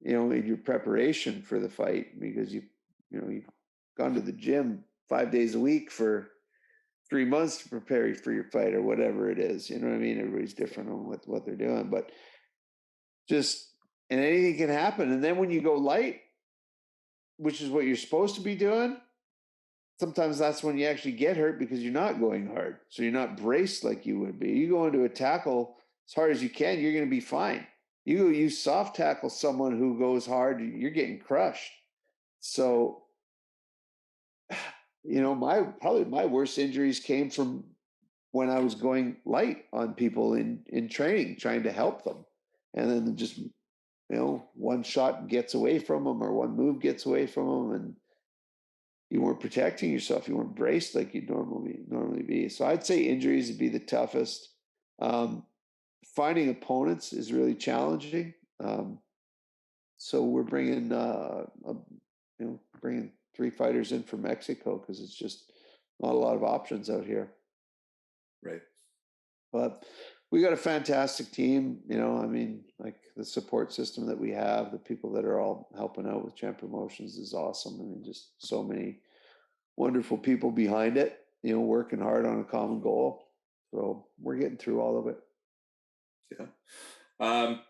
in your preparation for the fight, because you've gone to the gym 5 days a week for 3 months to prepare for your fight or whatever it is. You know what I mean? Everybody's different on what they're doing, but and anything can happen. And then when you go light, which is what you're supposed to be doing, sometimes that's when you actually get hurt because you're not going hard. So you're not braced like you would be. You go into a tackle as hard as you can, you're going to be fine. You soft tackle someone who goes hard, you're getting crushed. So, probably my worst injuries came from when I was going light on people in training, trying to help them. And then just, one shot gets away from them or one move gets away from them, and you weren't protecting yourself. You weren't braced like you'd normally be. So I'd say injuries would be the toughest. Finding opponents is really challenging. So we're bringing, bringing 3 fighters in from Mexico because it's just not a lot of options out here. Right. But we got a fantastic team, like the support system that we have, the people that are all helping out with Champ Promotions is awesome. Just so many wonderful people behind it, working hard on a common goal. So we're getting through all of it. Yeah.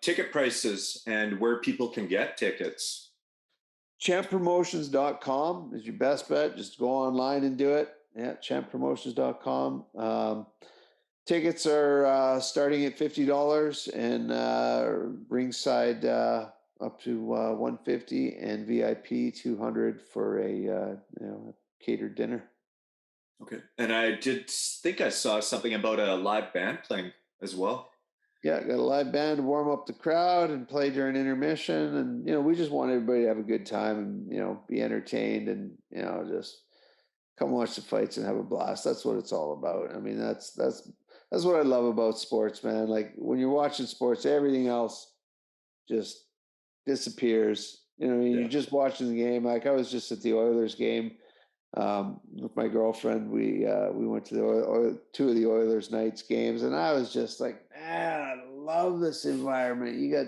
Ticket prices and where people can get tickets. Champpromotions.com is your best bet. Just go online and do it. Yeah, champpromotions.com. Tickets are starting at $50 and ringside up to $150 and VIP $200 for a catered dinner. Okay. And I did think I saw something about a live band playing as well. Yeah, got a live band to warm up the crowd and play during intermission. And, we just want everybody to have a good time and, be entertained and, just come watch the fights and have a blast. That's what it's all about. That's what I love about sports, man. Like when you're watching sports, everything else just disappears. Yeah. You're just watching the game. Like I was just at the Oilers game with my girlfriend. We went to two of the Oilers nights games, and I was just like, man, I love this environment. You got,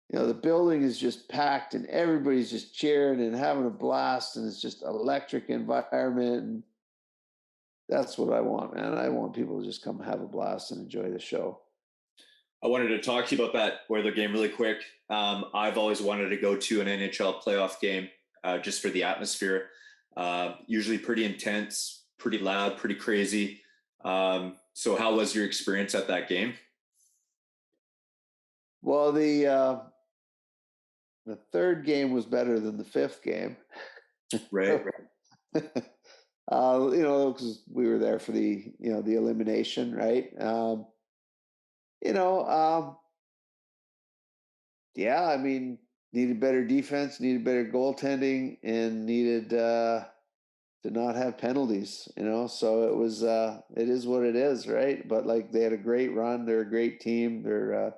the building is just packed, and everybody's just cheering and having a blast, and it's just electric environment. And that's what I want, man. I want people to just come have a blast and enjoy the show. I wanted to talk to you about that Oiler game really quick. I've always wanted to go to an NHL playoff game just for the atmosphere. Usually pretty intense, pretty loud, pretty crazy. So how was your experience at that game? Well, the third game was better than the fifth game. Right. Because we were there for the elimination, right? Yeah, I mean, needed better defense, needed better goaltending, and needed to not have penalties, So it was, it is what it is, right? But like, they had a great run. They're a great team. They're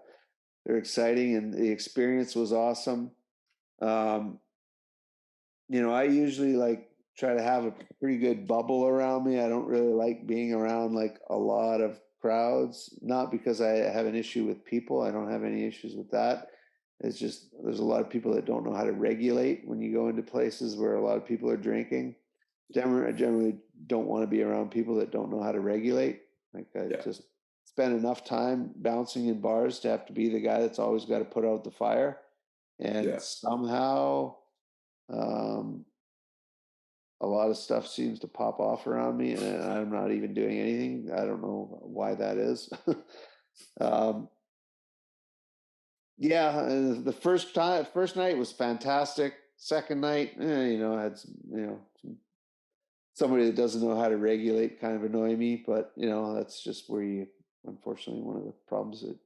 exciting, and the experience was awesome. I usually like try to have a pretty good bubble around me. I don't really like being around like a lot of crowds, not because I have an issue with people. I don't have any issues with that. It's just, there's a lot of people that don't know how to regulate when you go into places where a lot of people are drinking. I generally don't want to be around people that don't know how to regulate. Like, I just spend enough time bouncing in bars to have to be the guy that's always got to put out the fire. And somehow a lot of stuff seems to pop off around me, and I'm not even doing anything. I don't know why that is. The first night was fantastic. Second night, I had some, somebody that doesn't know how to regulate kind of annoy me, but that's just where unfortunately, one of the problems that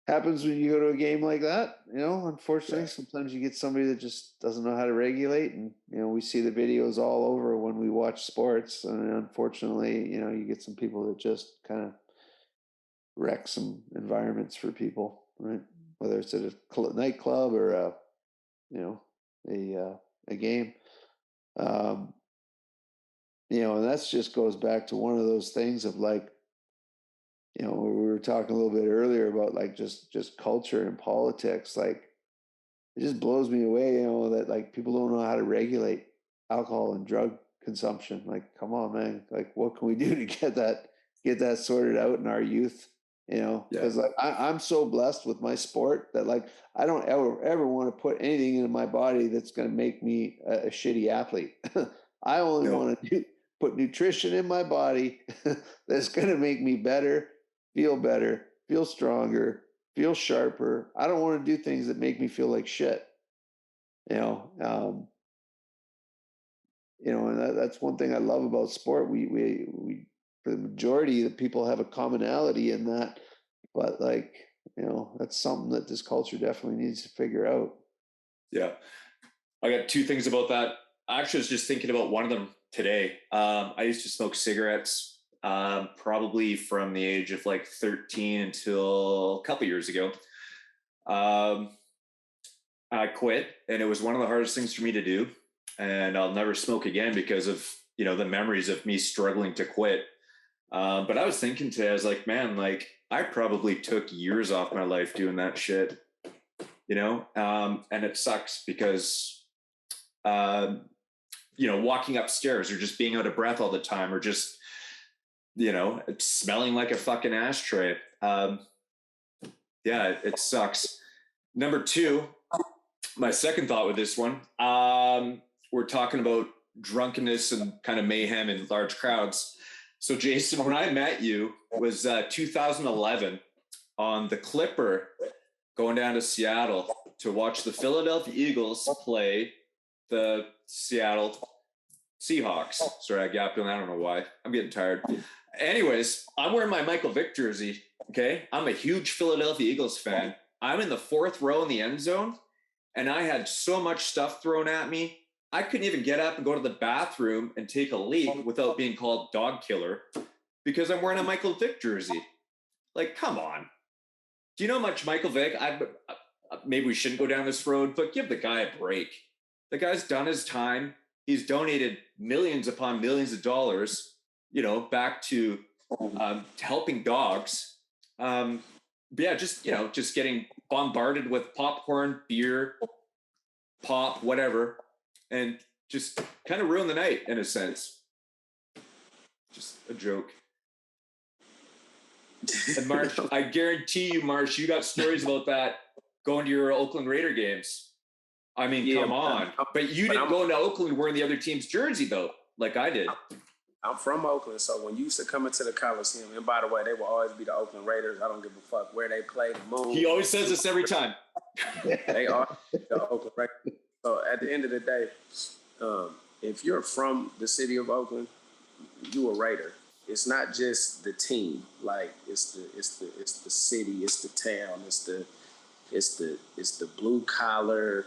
happens when you go to a game like that. Unfortunately, sometimes you get somebody that just doesn't know how to regulate, and we see the videos all over when we watch sports, and unfortunately, you get some people that just kind of wreck some environments for people, right? Whether it's at a nightclub or a game. And that's just goes back to one of those things of like, we were talking a little bit earlier about like just culture and politics. Like, it just blows me away, that like people don't know how to regulate alcohol and drug consumption. Like, come on, man. Like, what can we do to get that sorted out in our youth? Because like I'm so blessed with my sport that like I don't ever want to put anything into my body that's going to make me a shitty athlete. I only want to put nutrition in my body that's going to make me better, feel stronger, feel sharper. I don't want to do things that make me feel like shit. And that's one thing I love about sport. We for the majority of people have a commonality in that, but like, that's something that this culture definitely needs to figure out. Yeah. I got two things about that. I actually was just thinking about one of them today. I used to smoke cigarettes, probably from the age of like 13 until a couple years ago. I quit, and it was one of the hardest things for me to do. And I'll never smoke again because of, the memories of me struggling to quit. But I was thinking today, I was like, man, like I probably took years off my life doing that shit, and it sucks because, walking upstairs or just being out of breath all the time, or just, smelling like a fucking ashtray. It sucks. Number two, my second thought with this one, we're talking about drunkenness and kind of mayhem in large crowds. So Jason, when I met you was 2011 on the Clipper, going down to Seattle to watch the Philadelphia Eagles play the Seattle Seahawks. Sorry, I gapped on. I don't know why. I'm getting tired. Anyways, I'm wearing my Michael Vick jersey. Okay. I'm a huge Philadelphia Eagles fan. I'm in the fourth row in the end zone, and I had so much stuff thrown at me. I couldn't even get up and go to the bathroom and take a leak without being called dog killer because I'm wearing a Michael Vick jersey. Like, come on. Do you know how much Michael Vick? Maybe we shouldn't go down this road, but give the guy a break. The guy's done his time. He's donated millions upon millions of dollars, back to helping dogs. Just getting bombarded with popcorn, beer, pop, whatever. And just kind of ruin the night in a sense. Just a joke. And Marsh, I guarantee you, Marsh, you got stories about that going to your Oakland Raider games. I mean, come on. But you didn't go into Oakland wearing the other team's jersey, though, like I did. I'm from Oakland, so when you used to come into the Coliseum, and by the way, they will always be the Oakland Raiders. I don't give a fuck where they play, the moon. He always says this every time. They are the Oakland Raiders. So at the end of the day, if you're from the city of Oakland, you a Raider. It's not just the team. Like it's the city, it's the town, it's the blue collar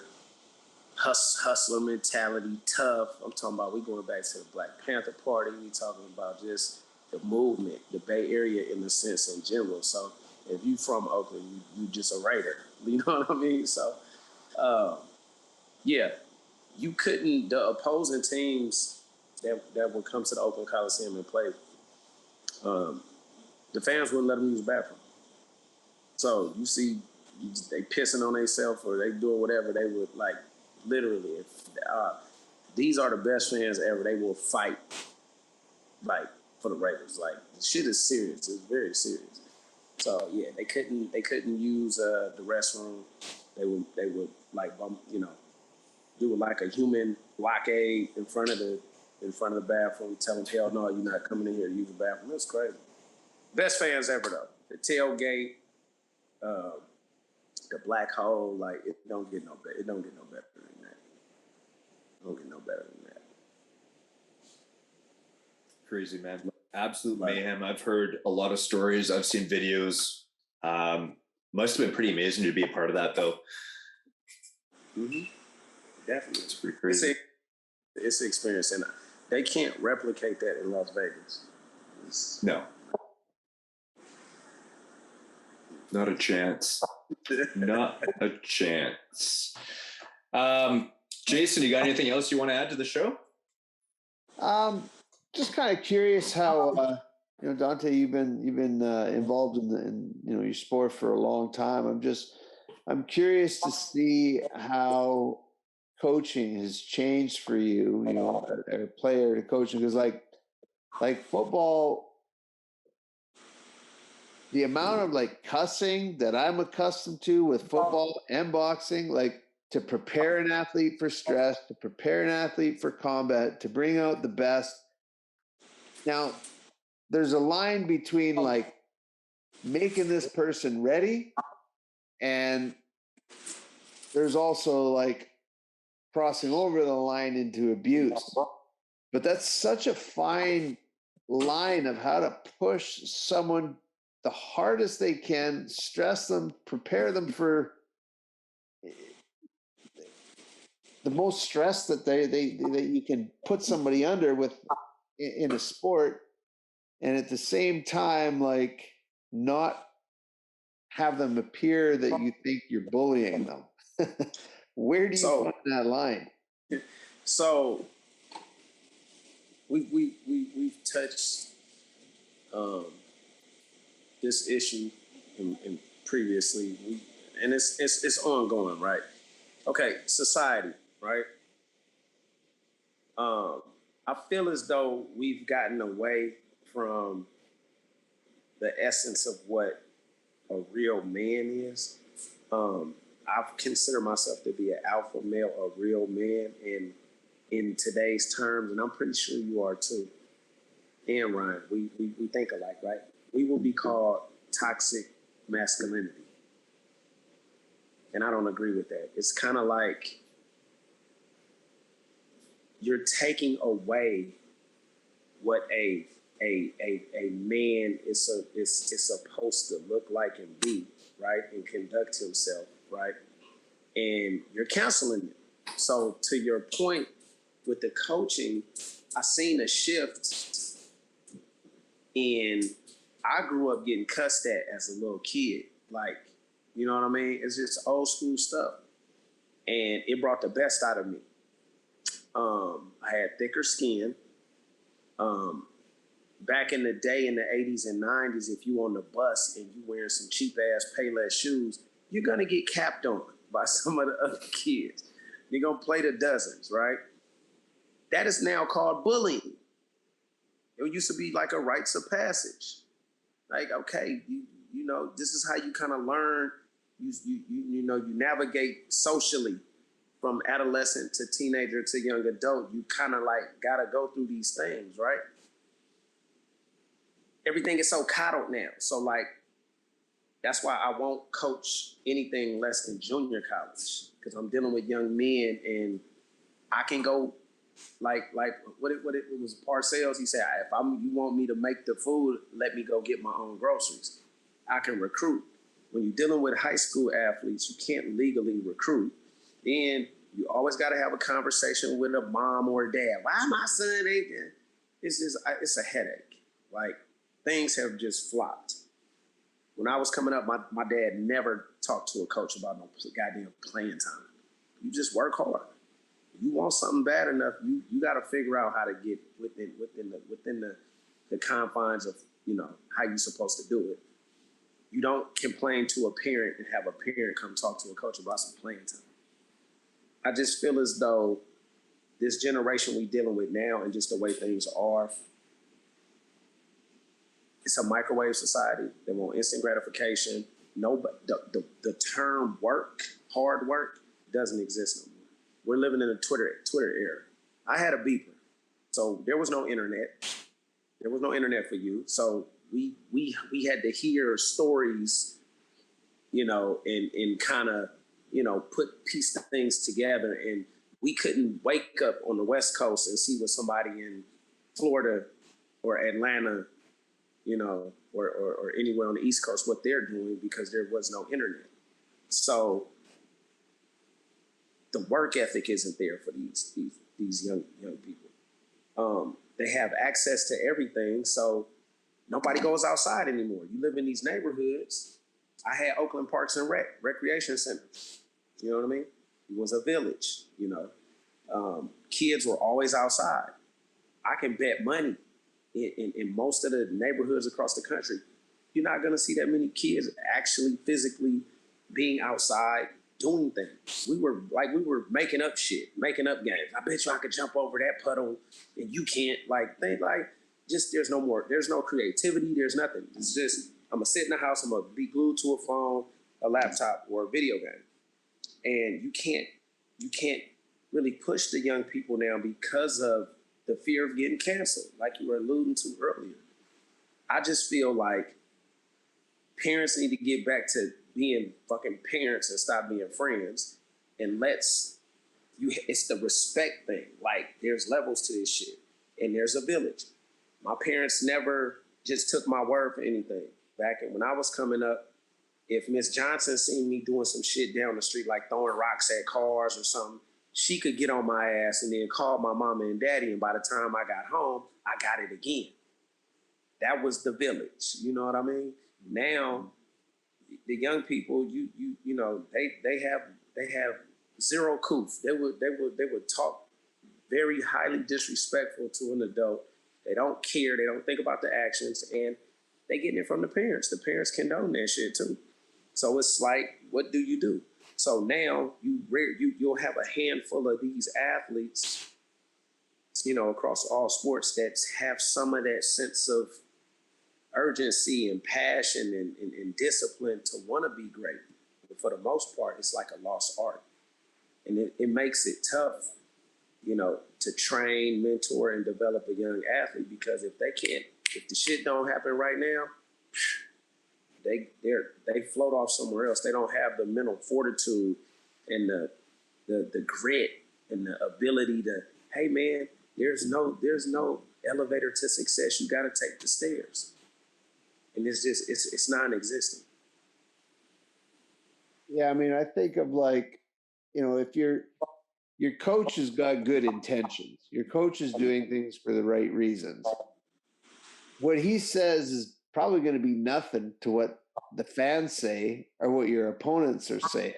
hustler mentality, tough. I'm talking about we going back to the Black Panther Party. We talking about just the movement, the Bay Area in the sense in general. So if you from Oakland, you just a Raider. You know what I mean? So yeah, you couldn't. The opposing teams that would come to the Oakland Coliseum and play, the fans wouldn't let them use the bathroom. So you see, they pissing on themselves or they doing whatever. They would like literally. If these are the best fans ever, they will fight like for the Raiders. Like the shit is serious. It's very serious. So yeah, they couldn't use the restroom. They would like do like a human blockade in front of the bathroom. Tell them hell no, you're not coming in here to use the bathroom. That's crazy. Best fans ever though. The tailgate, the black hole, like it don't get no better. It don't get no better than that. It don't get no better than that. Crazy, man. Absolute mayhem. I've heard a lot of stories. I've seen videos. Must have been pretty amazing to be a part of that, though. Mm-hmm. Definitely. It's pretty crazy. It's an experience, and they can't replicate that in Las Vegas. No. Not a chance. Not a chance. Jason, you got anything else you want to add to the show? Just kind of curious how Dante, you've been involved in your sport for a long time. I'm curious to see how coaching has changed for you. A player to coaching, because like football, the amount of like cussing that I'm accustomed to with football and boxing, like to prepare an athlete for stress, to prepare an athlete for combat, to bring out the best. Now, there's a line between like making this person ready, and there's also like crossing over the line into abuse. But that's such a fine line of how to push someone the hardest they can, stress them, prepare them for the most stress that you can put somebody under with in a sport, and at the same time, like not have them appear that you think you're bullying them. Where do you find that line? So we've touched this issue in previously, and it's ongoing, right? Okay, society, right? I feel as though we've gotten away from the essence of what a real man is. I consider myself to be an alpha male, a real man in today's terms, and I'm pretty sure you are too. And Ryan, we think alike, right? We will be called toxic masculinity. And I don't agree with that. It's kind of like you're taking away what a man is supposed to look like and be, right? And conduct himself, right? And you're canceling it. So to your point with the coaching, I seen a shift in, I grew up getting cussed at as a little kid. Like, you know what I mean? It's just old school stuff. And it brought the best out of me. I had thicker skin. Back in the day, in the 80s and 90s, if you on the bus and you wearing some cheap ass Payless shoes, you're gonna get capped on by some of the other kids. You're gonna play the dozens, right? That is now called bullying. It used to be like a rites of passage. Like, okay, you know, this is how you kind of learn. You navigate socially from adolescent to teenager to young adult. You kind of like gotta go through these things, right? everything is so coddled now. So like, that's why I won't coach anything less than junior college, because I'm dealing with young men, and I can go like what it was Parcells. He said, if you want me to make the food, let me go get my own groceries. I can recruit. When you're dealing with high school athletes, you can't legally recruit. Then you always got to have a conversation with a mom or a dad. Why my son ain't there? It's a headache. Like, things have just flopped. When I was coming up, my dad never talked to a coach about no goddamn playing time. You just work hard. You want something bad enough, you got to figure out how to get within the confines of, how you're supposed to do it. You don't complain to a parent and have a parent come talk to a coach about some playing time. I just feel as though this generation we dealing with now, and just the way things are, it's a microwave society. They want instant gratification. The term work, hard work, doesn't exist no more. We're living in a Twitter era. I had a beeper, so there was no internet. There was no internet for you, so we had to hear stories, and kind of, piece things together. And we couldn't wake up on the West Coast and see what somebody in Florida or Atlanta, or anywhere on the East Coast, what they're doing, because there was no internet. So the work ethic isn't there for these young people. They have access to everything, so nobody goes outside anymore. You live in these neighborhoods. I had Oakland Parks and Recreation Centers. You know what I mean? It was a village, Kids were always outside. I can bet money in most of the neighborhoods across the country, you're not going to see that many kids actually physically being outside doing things. We were making up shit, making up games. I bet you I could jump over that puddle and you can't. There's no creativity. There's nothing. It's just, I'm gonna sit in the house. I'm gonna be glued to a phone, a laptop, or a video game. And you can't really push the young people now because of the fear of getting canceled, like you were alluding to earlier. I just feel like parents need to get back to being fucking parents and stop being friends. And it's the respect thing. Like, there's levels to this shit, and there's a village. My parents never just took my word for anything. Back when I was coming up, if Miss Johnson seen me doing some shit down the street, like throwing rocks at cars or something, she could get on my ass and then call my mama and daddy. And by the time I got home, I got it again. That was the village. You know what I mean? Now, the young people, they have zero coof. They would talk very highly disrespectful to an adult. They don't care. They don't think about the actions, and they getting it from the parents. The parents condone that shit too. So it's like, what do you do? So now you'll have a handful of these athletes, across all sports, that have some of that sense of urgency and passion and discipline to want to be great. But for the most part, it's like a lost art. And it makes it tough, to train, mentor, and develop a young athlete, because if the shit don't happen right now, they float off somewhere else. They don't have the mental fortitude and the grit and the ability to, hey man, there's no elevator to success. You got to take the stairs. And it's non-existent. Yeah, I mean, I think of if your coach has got good intentions, your coach is doing things for the right reasons, what he says is probably going to be nothing to what the fans say or what your opponents are saying.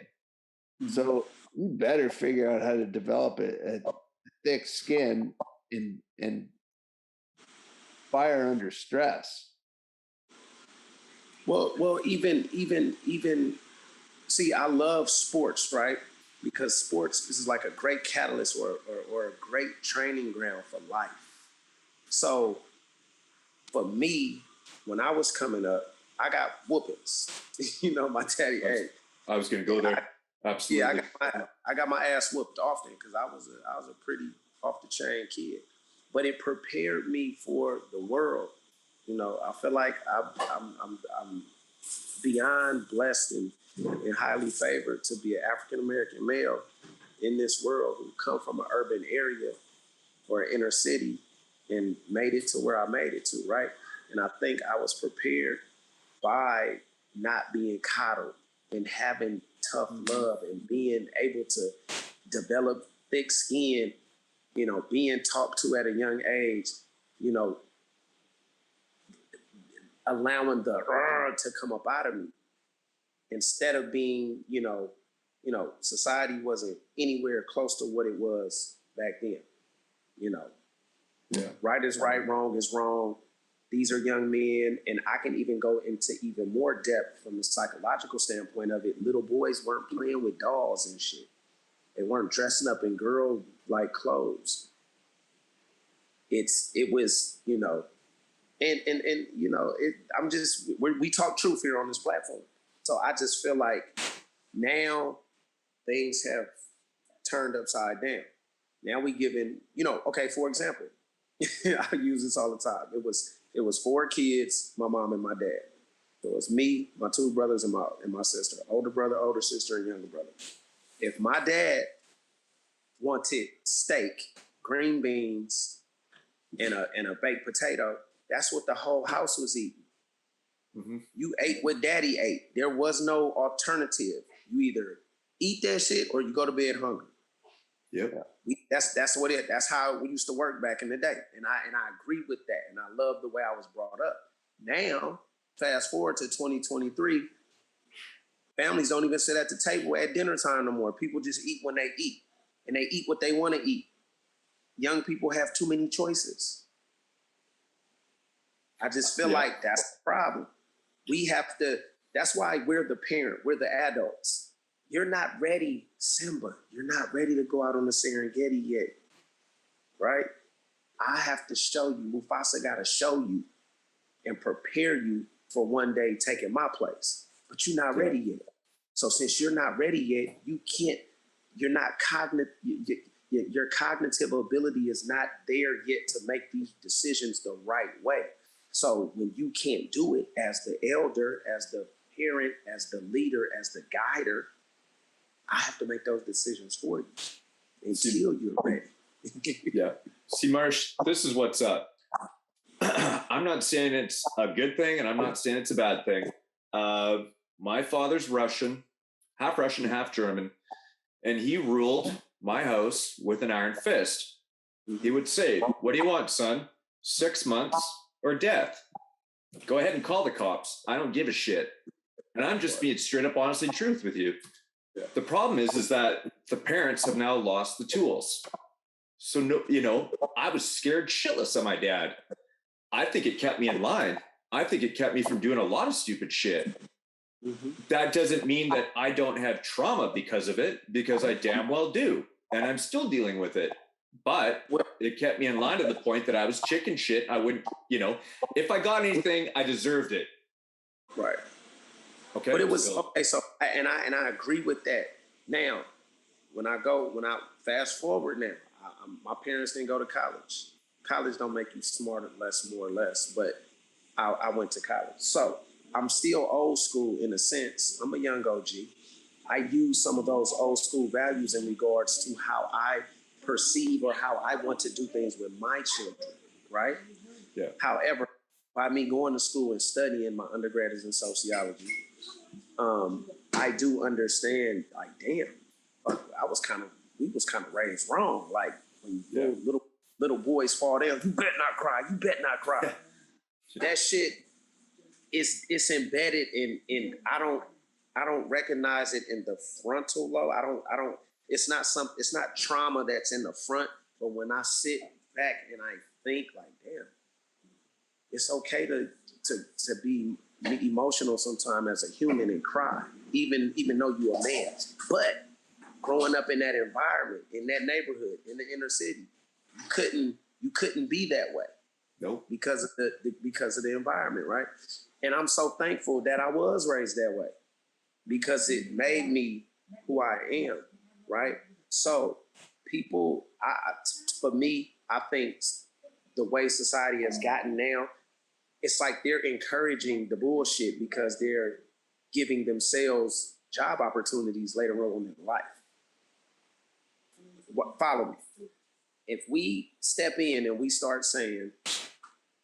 Mm-hmm. So you better figure out how to develop a thick skin and fire under stress. Well, even see, I love sports, right? Because sports is like a great catalyst or a great training ground for life. So for me, when I was coming up, I got whoopings. My daddy. I was going to go there. Absolutely. Yeah, I got my ass whooped often because I was a pretty off the chain kid. But it prepared me for the world. You know, I feel like I'm beyond blessed and highly favored to be an African American male in this world who come from an urban area or an inner city and made it to where I made it to, right? And I think I was prepared by not being coddled and having tough love and being able to develop thick skin, you know, being talked to at a young age, you know, allowing the to come up out of me instead of being, you know, society wasn't anywhere close to what it was back then, you know. Yeah. Right is right, wrong is wrong. These are young men, and I can even go into even more depth from the psychological standpoint of it. Little boys weren't playing with dolls and shit. They weren't dressing up in girl-like clothes. It was, you know, and you know, we talk truth here on this platform. So I just feel like now things have turned upside down. Now we giving, you know, okay, for example, I use this all the time. It was 4 kids, my mom and my dad. So it was me, my 2 brothers, and my sister, older brother, older sister, and younger brother. If my dad wanted steak, green beans, and a baked potato, that's what the whole house was eating. Mm-hmm. You ate what daddy ate. There was no alternative. You either eat that shit or you go to bed hungry. Yep. That's how we used to work back in the day. And I agree with that. And I love the way I was brought up. Now, fast forward to 2023, families don't even sit at the table at dinner time no more. People just eat when they eat. And they eat what they want to eat. Young people have too many choices. I just feel like that's the problem. We have to, that's why we're the parent, we're the adults. You're not ready, Simba. You're not ready to go out on the Serengeti yet, right? I have to show you, Mufasa got to show you and prepare you for one day taking my place. But you're not ready yet. So since you're not ready yet, you're not cognitive, your cognitive ability is not there yet to make these decisions the right way. So when you can't do it as the elder, as the parent, as the leader, as the guider, I have to make those decisions for you until you're ready. Yeah. See, Marsh, this is what's up. I'm not saying it's a good thing, and I'm not saying it's a bad thing. My father's Russian, half German, and he ruled my house with an iron fist. He would say, "What do you want, son? 6 months or death? Go ahead and call the cops. I don't give a shit." And I'm just being straight up honest and truth with you. The problem is that the parents have now lost the tools. So, no, you know, I was scared shitless of my dad. I think it kept me in line. I think it kept me from doing a lot of stupid shit. Mm-hmm. That doesn't mean that I don't have trauma because of it, because I damn well do. And I'm still dealing with it. But it kept me in line to the point that I was chicken shit. I wouldn't, you know, if I got anything, I deserved it. Right. Okay. But it was, okay, so, and I agree with that. Now, when I fast forward now, my parents didn't go to college. College don't make you smarter, more or less, but I went to college. So I'm still old school in a sense. I'm a young OG. I use some of those old school values in regards to how I perceive or how I want to do things with my children, right? Yeah. However, by me going to school and studying, my undergrad is in sociology, I do understand, like, damn, we was kind of raised wrong. Like, when little boys fall down, you better not cry, you better not cry. That shit it's embedded in I don't recognize it in the frontal lobe. I don't it's not trauma that's in the front, but when I sit back and I think, like, damn, it's okay to be emotional sometime as a human and cry, even though you're a man. But growing up in that environment, in that neighborhood, in the inner city, you couldn't be that way. Nope. Because of the environment, right? And I'm so thankful that I was raised that way, because it made me who I am, right? So for me, I think the way society has gotten now, it's like they're encouraging the bullshit because they're giving themselves job opportunities later on in life. Follow me. If we step in and we start saying,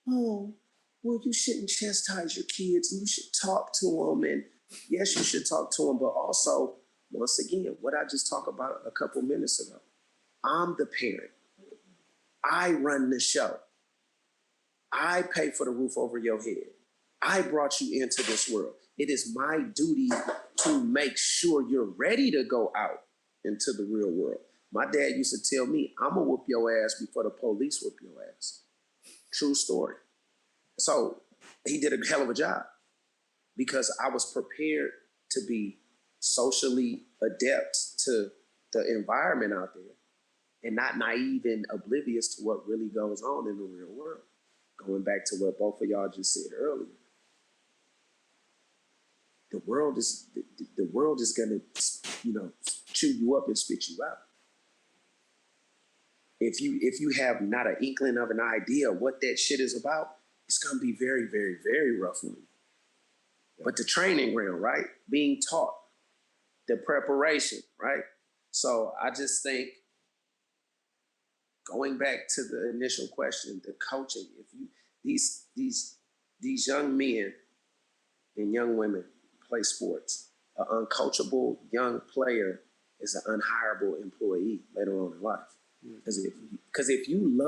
oh, well, you shouldn't chastise your kids and you should talk to them. And yes, you should talk to them. But also, once again, what I just talked about a couple minutes ago, I'm the parent. I run the show. I pay for the roof over your head. I brought you into this world. It is my duty to make sure you're ready to go out into the real world. My dad used to tell me, I'm going to whoop your ass before the police whoop your ass. True story. So he did a hell of a job because I was prepared to be socially adept to the environment out there and not naive and oblivious to what really goes on in the real world. Going back to what both of y'all just said earlier. The world is going to, chew you up and spit you out. If you have not an inkling of an idea of what that shit is about, it's going to be very, very, very rough on you. But the training ground, right? Being taught, the preparation, right? So I just think, going back to the initial question, the coaching, if you these young men and young women play sports, an uncoachable young player is an unhireable employee later on in life. Because if you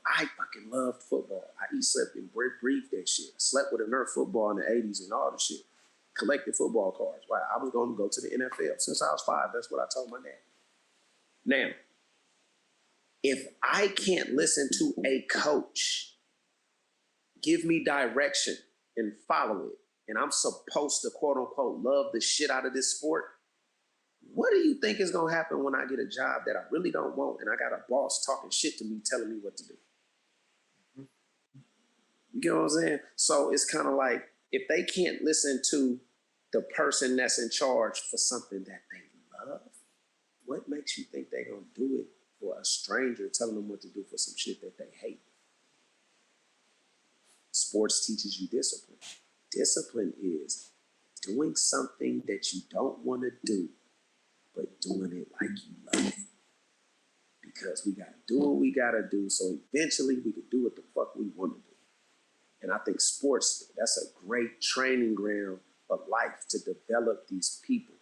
I fucking loved football. I slept and breathed that shit. I slept with a Nerf football in the 80s and all the shit. Collected football cards. Right? I was going to go to the NFL since I was 5. That's what I told my dad. Now, if I can't listen to a coach give me direction and follow it, and I'm supposed to, quote unquote, love the shit out of this sport, what do you think is going to happen when I get a job that I really don't want and I got a boss talking shit to me, telling me what to do? You get what I'm saying? So it's kind of like, if they can't listen to the person that's in charge for something that they love, what makes you think they're going to do it for a stranger telling them what to do for some shit that they hate? Sports teaches you discipline. Discipline is doing something that you don't want to do, but doing it like you love it. Because we got to do what we got to do, so eventually we can do what the fuck we want to do. And I think sports, that's a great training ground of life to develop these people.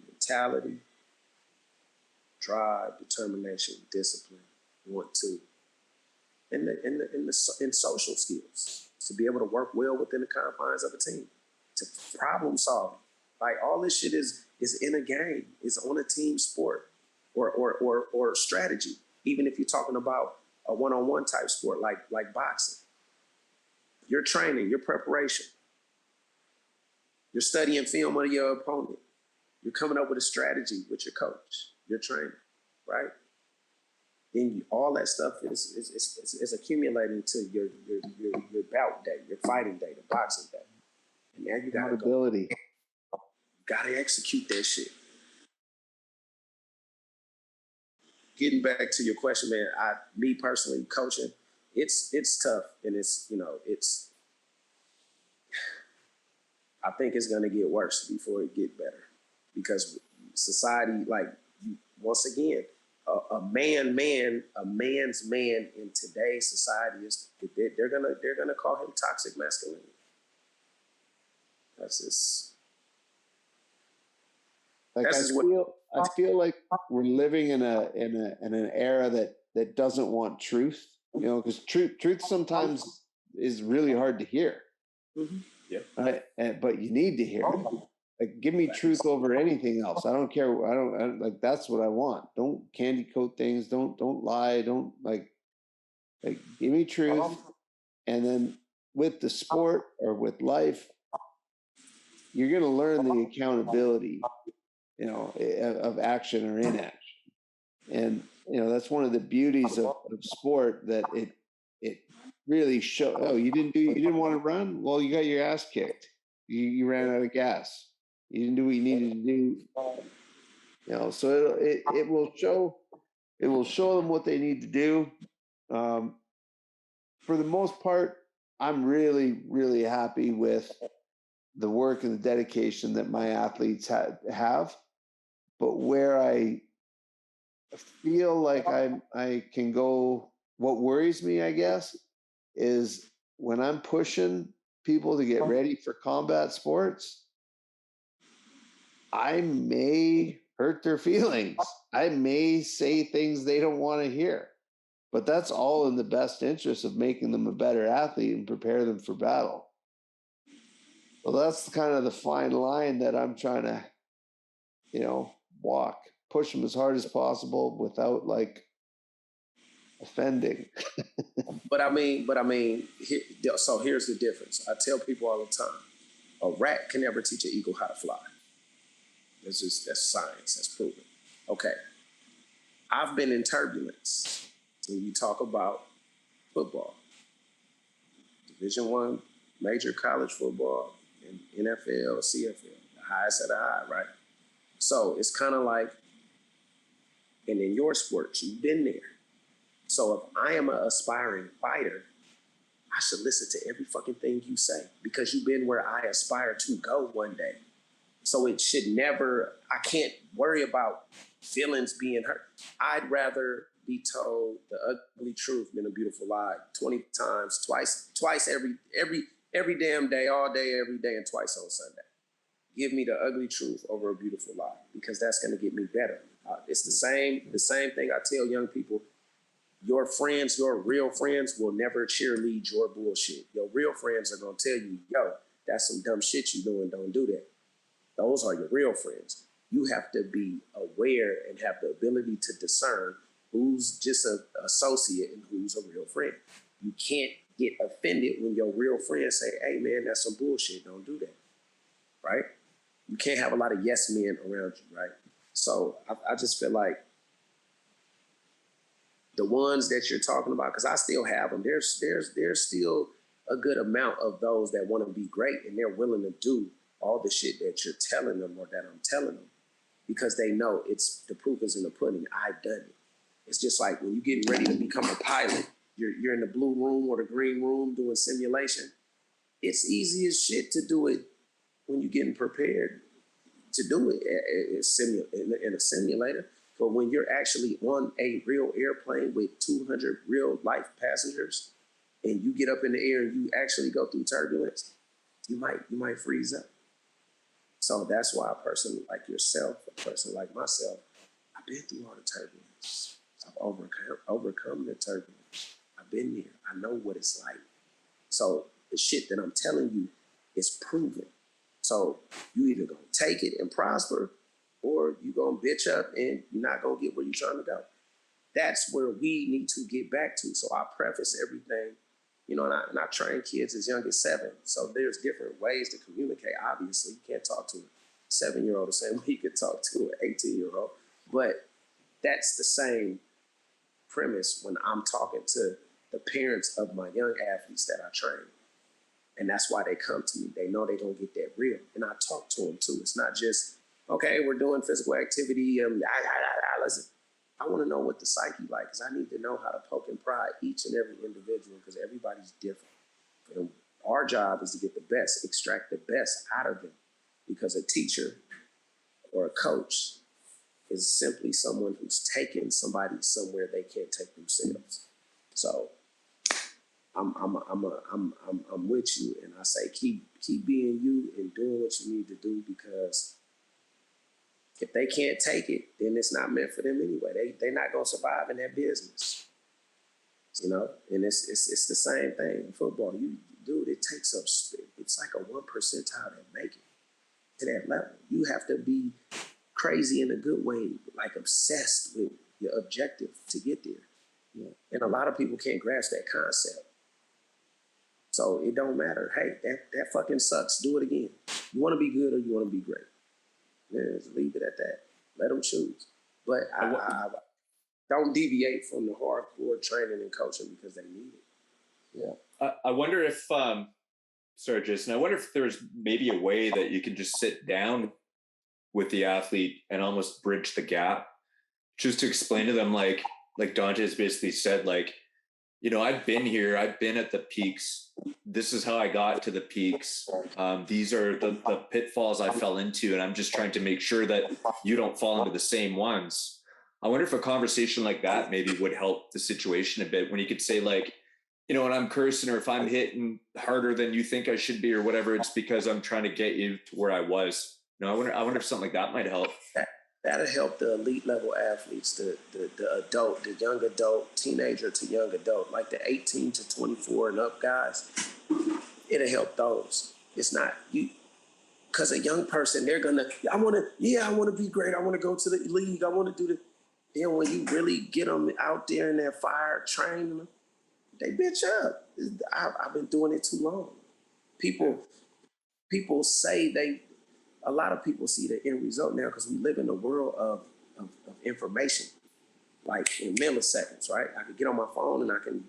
Mentality, drive, determination, discipline, want to, and social skills, to be able to work well within the confines of a team, to problem solving. Like, all this shit is in a game, is on a team sport or strategy. Even if you're talking about a one-on-one type sport like boxing. Your training, your preparation, you're studying film of your opponent. You're coming up with a strategy with your coach, your trainer, right? Then all that stuff is accumulating to your bout day, your fighting day, the boxing day. And now you got to execute that shit. Getting back to your question, man, me personally, coaching, it's tough, and I think it's going to get worse before it get better, because society, once again, a man's man in today's society is they're gonna call him toxic masculinity. That's just. I feel like we're living in an era that doesn't want truth, because truth sometimes is really hard to hear. Mm-hmm. Yeah. Right? But you need to hear it. Like, give me truth over anything else. I don't care. I don't that's what I want. Don't candy coat things. Don't lie. Don't like give me truth. And then with the sport or with life, you're going to learn the accountability, of action or inaction. And, that's one of the beauties of sport, that it really shows. Oh, you didn't want to run? Well, you got your ass kicked. You ran out of gas. You didn't do what you needed to do. So it will show them what they need to do. For the most part, I'm really, really happy with the work and the dedication that my athletes have. But where I feel like I can go, what worries me, I guess, is when I'm pushing people to get ready for combat sports, I may hurt their feelings. I may say things they don't want to hear. But that's all in the best interest of making them a better athlete and prepare them for battle. Well, that's kind of the fine line that I'm trying to, walk, push them as hard as possible without like offending. But I mean, so here's the difference. I tell people all the time, a rat can never teach an eagle how to fly. That's science, that's proven. Okay. I've been in turbulence. When you talk about football, Division I, major college football, and NFL, CFL, the highest of the high, right? So it's kind of like, and in your sport, you've been there. So if I am an aspiring fighter, I should listen to every fucking thing you say because you've been where I aspire to go one day. So it should never, I can't worry about feelings being hurt. I'd rather be told the ugly truth than a beautiful lie 20 times, twice every damn day, all day, every day, and twice on Sunday. Give me the ugly truth over a beautiful lie because that's going to get me better. It's the same thing I tell young people. Your friends, your real friends will never cheerlead your bullshit. Your real friends are going to tell you, yo, that's some dumb shit you doing. Don't do that. Those are your real friends. You have to be aware and have the ability to discern who's just an associate and who's a real friend. You can't get offended when your real friends say, hey, man, that's some bullshit. Don't do that, right? You can't have a lot of yes men around you, right? So I just feel like the ones that you're talking about, because I still have them, there's still a good amount of those that want to be great and they're willing to do all the shit that you're telling them or that I'm telling them because they know the proof is in the pudding. I've done it. It's just like when you're getting ready to become a pilot, you're in the blue room or the green room doing simulation. It's easy as shit to do it when you're getting prepared to do it in a simulator. But when you're actually on a real airplane with 200 real life passengers and you get up in the air and you actually go through turbulence, you might freeze up. So that's why a person like yourself, a person like myself, I've been through all the turbulence. I've overcome the turbulence. I've been there. I know what it's like. So the shit that I'm telling you is proven. So you either gonna take it and prosper, or you gonna bitch up and you're not gonna get where you're trying to go. That's where we need to get back to. So I preface everything, and I train kids as young as 7. So there's different ways to communicate. Obviously, you can't talk to a 7-year-old the same way you could talk to an 18-year-old. But that's the same premise when I'm talking to the parents of my young athletes that I train. And that's why they come to me. They know they're going to get that real. And I talk to them too. It's not just, okay, we're doing physical activity. Listen, I want to know what the psyche like because I need to know how to poke and pry each and every individual because everybody's different. And our job is to get the best, extract the best out of them because a teacher or a coach is simply someone who's taken somebody somewhere they can't take themselves. So I'm with you, and I say keep being you and doing what you need to do because if they can't take it, then it's not meant for them anyway. They're not gonna survive in that business, And it's the same thing in football. It takes up. It's like a 1 percentile that make it to that level. You have to be crazy in a good way, like obsessed with your objective to get there. Yeah. And a lot of people can't grasp that concept. So it don't matter. Hey, that fucking sucks. Do it again. You want to be good or you want to be great? Just leave it at that. Let them choose. But I don't deviate from the hardcore training and coaching because they need it. Yeah. I wonder if, sorry, Jason, I wonder if there's maybe a way that you can just sit down with the athlete and almost bridge the gap, just to explain to them, like Dante has basically said, like, you know, I've been here. I've been at the peaks. This is how I got to the peaks. These are the pitfalls I fell into, and I'm just trying to make sure that you don't fall into the same ones. I wonder if a conversation like that maybe would help the situation a bit, when you could say, like, you know, when I'm cursing or if I'm hitting harder than you think I should be or whatever, it's because I'm trying to get you to where I was. You know, I wonder if something like that might help. That'll help the elite level athletes, the adult, the young adult, teenager to young adult, like the 18 to 24 and up guys. It'll help those. It's not you, because a young person, they're gonna, I want to be great. I want to go to the league. I want to do the. Then when you really get them out there in that fire, train them, they bitch up. I've been doing it too long. People say a lot of people see the end result now because we live in a world of information, like in milliseconds, right? I can get on my phone and I can,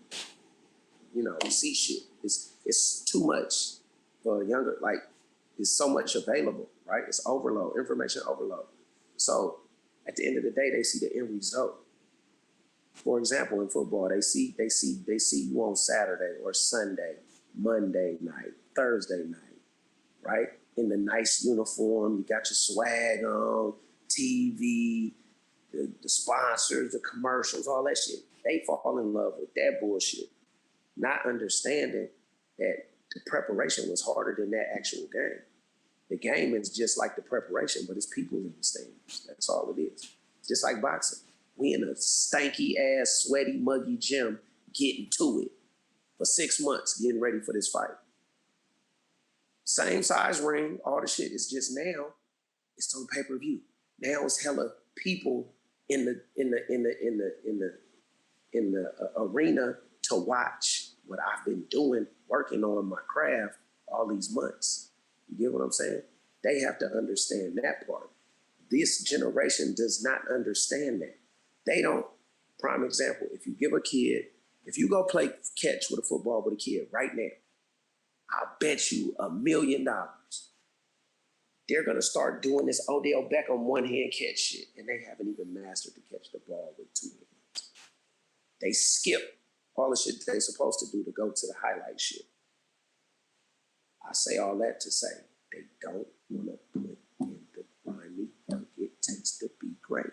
see shit. It's too much for a younger, like, there's so much available, right? It's overload, information overload. So at the end of the day, they see the end result. For example, in football, they see you on Saturday or Sunday, Monday night, Thursday night, right? In the nice uniform, you got your swag on, TV, the sponsors, the commercials, all that shit. They fall in love with that bullshit, not understanding that the preparation was harder than that actual game. The game is just like the preparation, but it's people in the stands. That's all it is. Just like boxing. We in a stanky ass, sweaty, muggy gym getting to it for 6 months, getting ready for this fight. Same size ring, all the shit is just now. It's on pay-per-view. Now it's hella people in the arena to watch what I've been doing, working on my craft all these months. You get what I'm saying? They have to understand that part. This generation does not understand that. They don't. Prime example, if you go play catch with a football with a kid right now, I'll bet you $1 million they're going to start doing this Odell Beckham one-hand catch shit, and they haven't even mastered to catch the ball with 2 hands. They skip all the shit they're supposed to do to go to the highlight shit. I say all that to say they don't want to put in the grimy work it takes to be great.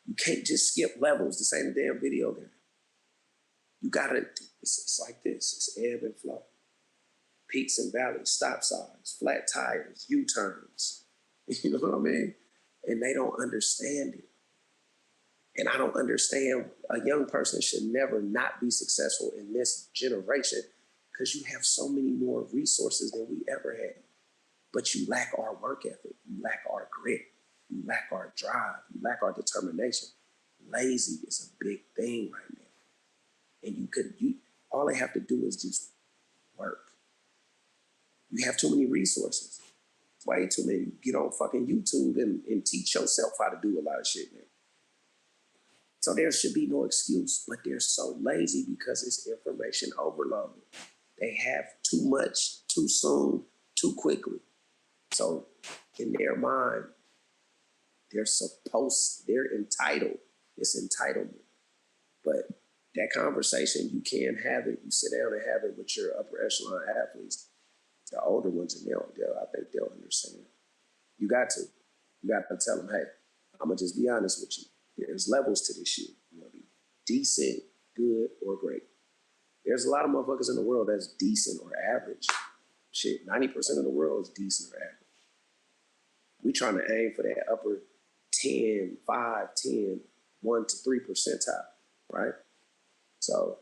You can't just skip levels. This ain't a damn video game. You got to, it's like this. It's ebb and flow. Peaks and valleys, stop signs, flat tires, U-turns. You know what I mean? And they don't understand it. And I don't understand, a young person should never not be successful in this generation because you have so many more resources than we ever had. But you lack our work ethic. You lack our grit. You lack our drive. You lack our determination. Lazy is a big thing right now. And all they have to do is just work. You have too many resources. Way too many. Get on fucking YouTube and teach yourself how to do a lot of shit, man. So there should be no excuse, but they're so lazy because it's information overload. They have too much, too soon, too quickly. So in their mind, they're entitled. It's entitlement. But that conversation, you can't have it. You sit down and have it with your upper echelon athletes. The older ones, and I think they'll understand. You got to tell them, hey, I'm gonna just be honest with you. There's levels to this shit. You want to be decent, good, or great. There's a lot of motherfuckers in the world that's decent or average. Shit, 90% of the world is decent or average. We trying to aim for that upper 10, 5, 10, 1 to 3 percentile, right? So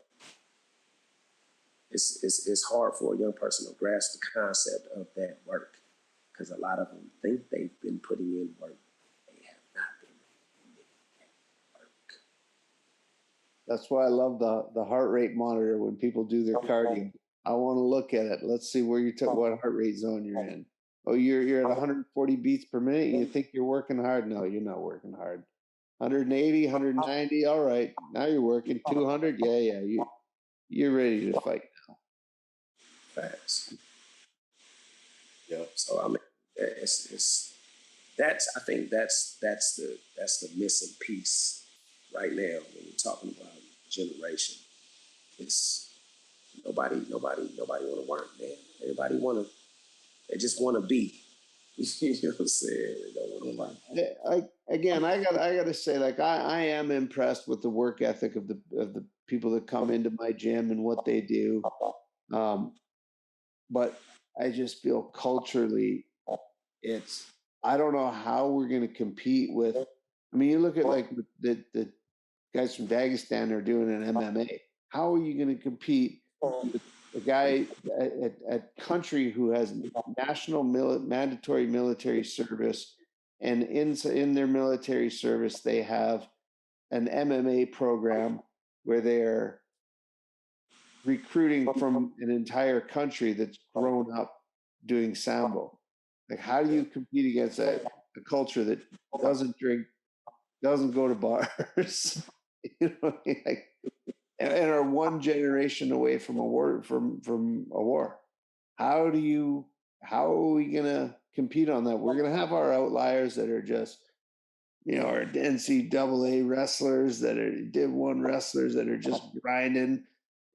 it's hard for a young person to grasp the concept of that work because a lot of them think they've been putting in work. They have not been putting in work. That's why I love the heart rate monitor when people do their cardio. I want to look at it. Let's see where what heart rate zone you're in. Oh, you're at 140 beats per minute. You think you're working hard? No, you're not working hard. 180, 190. All right, now you're working 200. Yeah. You're ready to fight now. Fast. Yep. So I mean, I think that's the missing piece right now when we're talking about generation. it's nobody want to work, man. They just want to be. You know what I'm saying? They don't want to work. I gotta say, like, I am impressed with the work ethic of the people that come into my gym and what they do. But I just feel culturally, I don't know how we're going to compete with. I mean, you look at like the guys from Dagestan are doing an MMA. How are you going to compete with a guy at country who has national mandatory military service, and in their military service they have an MMA program where they are recruiting from an entire country that's grown up doing sambo? Like, how do you compete against a culture that doesn't drink, doesn't go to bars, you know what I mean? Like, and are one generation away from a war, from a war? How are we gonna compete on that? We're gonna have our outliers that are just, our NCAA wrestlers that are Div 1 wrestlers that are just grinding,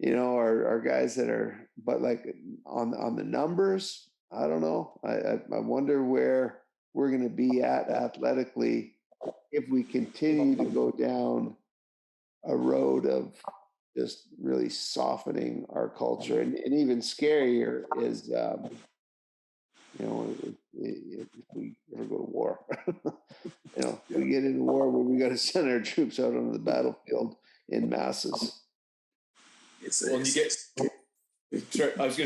our guys that are, but like on the numbers, I don't know. I wonder where we're going to be at athletically if we continue to go down a road of just really softening our culture. And even scarier is, if we ever go to war, if we get into war where we got to send our troops out onto the battlefield in masses. I was going to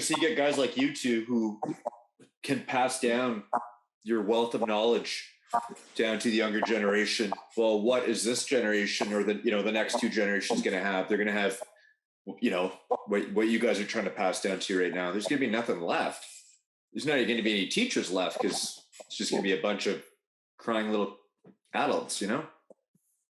say, you get guys like you two who can pass down your wealth of knowledge down to the younger generation. Well, what is this generation or the next two generations going to have? They're going to have, what you guys are trying to pass down to right now. There's going to be nothing left. There's not going to be any teachers left because it's just going to be a bunch of crying little adults,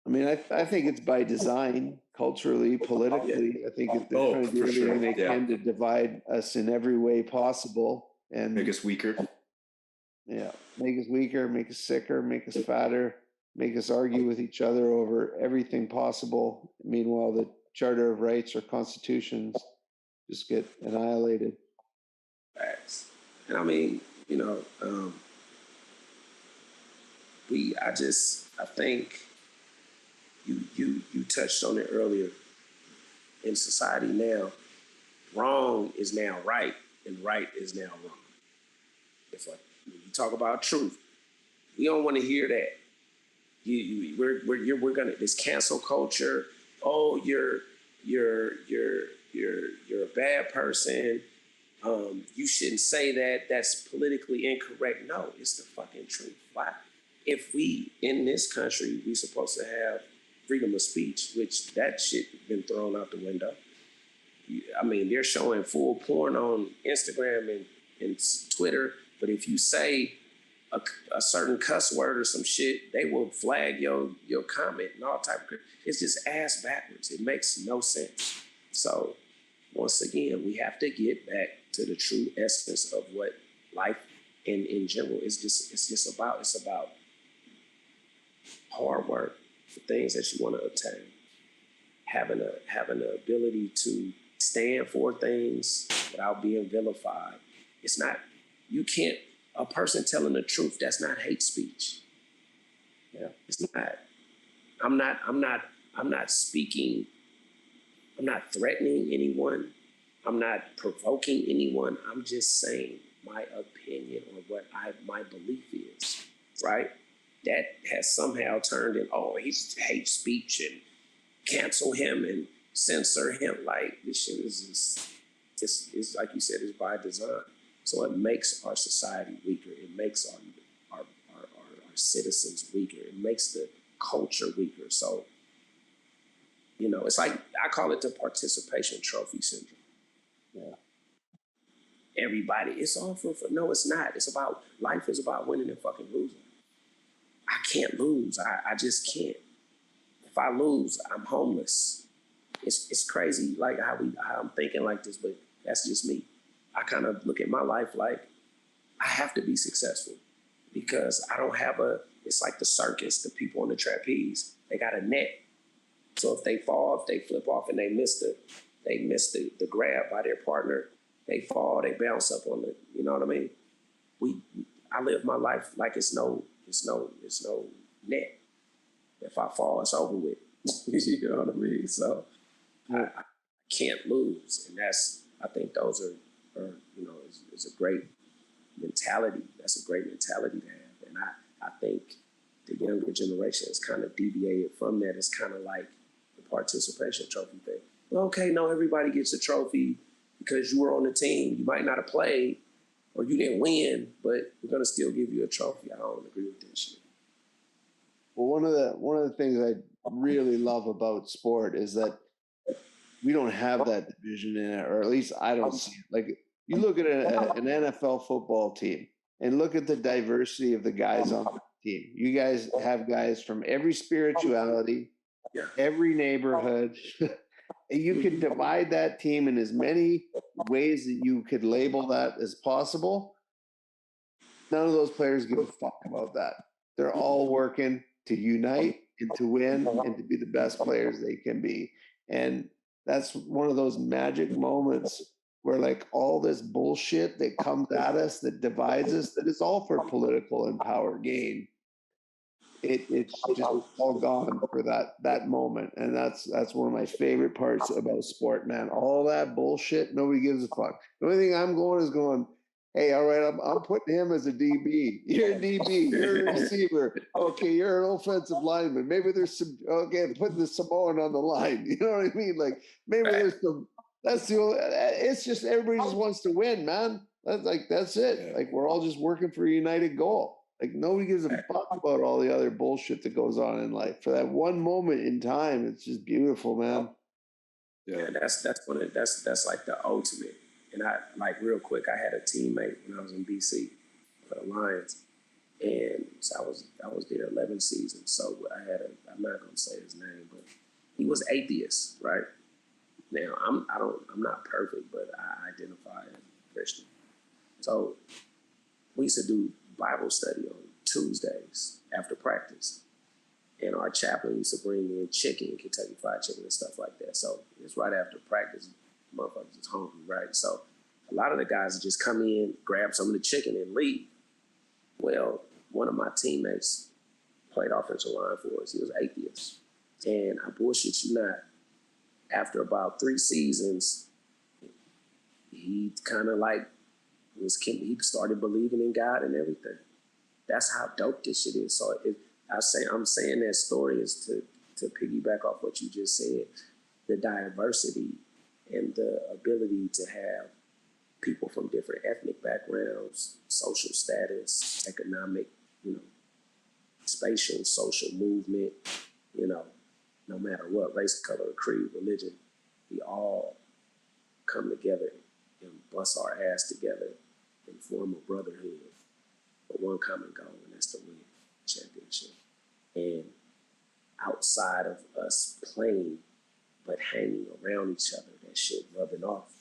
I mean, I think it's by design, culturally, politically. I think they're trying to do everything they can to divide us in every way possible and make us weaker. Yeah, make us weaker, make us sicker, make us fatter, make us argue with each other over everything possible. Meanwhile, the Charter of Rights or constitutions just get annihilated. Facts. And I mean, I think you touched on it earlier. In society now, wrong is now right and right is now wrong. When you talk about truth, we don't want to hear that. We're gonna, this cancel culture. Oh, you're a bad person. You shouldn't say that. That's politically incorrect. No, it's the fucking truth. Why? If we in this country, we supposed to have freedom of speech, which that shit been thrown out the window. I mean, they're showing full porn on Instagram and Twitter, but if you say a certain cuss word or some shit, they will flag your comment and all type of. It's just ass backwards. It makes no sense. So once again, we have to get back to the true essence of what life in general is. It's about hard work, the things that you want to attain, having the ability to stand for things without being vilified. It's not, a person telling the truth, that's not hate speech. Yeah, it's not. I'm not speaking. I'm not threatening anyone. I'm not provoking anyone. I'm just saying my opinion on what my belief is, right? That has somehow turned in, he's hate speech and cancel him and censor him. Like, this shit is just, it's like you said, it's by design. So it makes our society weaker. It makes our citizens weaker. It makes the culture weaker. So, it's like, I call it the participation trophy syndrome. Yeah. Everybody, it's all for no, it's not. It's about, life is about winning and fucking losing. I can't lose. I just can't. If I lose, I'm homeless. It's crazy, like how I'm thinking like this, but that's just me. I kind of look at my life like I have to be successful because I don't have it's like the circus, the people on the trapeze, they got a net. So if they fall, if they flip off and they miss they miss the grab by their partner, they fall, they bounce up on it. You know what I mean? I live my life like it's no net. If I fall, it's over with. You know what I mean? So I can't lose, and I think those are is a great mentality. That's a great mentality to have, and I think the younger generation has kind of deviated from that. It's kind of like the participation trophy thing. Well, okay, no, everybody gets a trophy because you were on the team. You might not have played or you didn't win, but we're gonna still give you a trophy. I don't agree with that shit. Well, one of the things I really love about sport is that we don't have that division in it, or at least I don't see it. Like, you look at an NFL football team and look at the diversity of the guys on the team. You guys have guys from every spirituality, every neighborhood. You can divide that team in as many ways that you could label that as possible. None of those players give a fuck about that. They're all working to unite and to win and to be the best players they can be. And that's one of those magic moments where, like, all this bullshit that comes at us, that divides us, that is all for political and power gain. It's just all gone for that moment. And that's one of my favorite parts about sport, man. All that bullshit, nobody gives a fuck. The only thing I'm going, hey, all right, I'm putting him as a DB. You're a DB. You're a receiver. Okay, you're an offensive lineman. Maybe there's some. Okay, I'm putting the Samoan on the line. You know what I mean? Like, maybe there's some. That's the only. It's just everybody just wants to win, man. That's it. Like, we're all just working for a united goal. Like, nobody gives a fuck about all the other bullshit that goes on in life. For that one moment in time, it's just beautiful, man. Yeah, that's like the ultimate. And I, like, real quick, I had a teammate when I was in BC for the Lions, and so I was there 11 seasons. So I'm not gonna say his name, but he was atheist, right? Now I'm not perfect, but I identify as Christian. So we used to do Bible study on Tuesdays after practice, and our chaplain used to bring in chicken, Kentucky Fried Chicken, and stuff like that. So it's right after practice. Motherfuckers is hungry, right? So a lot of the guys would just come in, grab some of the chicken, and leave. Well, one of my teammates played offensive line for us. He was atheist. And I bullshit you not, after about 3 seasons, he kind of like he started believing in God and everything. That's how dope this shit is. So I'm saying that story is to piggyback off what you just said, the diversity and the ability to have people from different ethnic backgrounds, social status, economic, spatial, social movement, no matter what, race, color, creed, religion, we all come together and bust our ass together and form a brotherhood for one common goal, and that's to win the championship. And outside of us playing, but hanging around each other, that shit rubbing off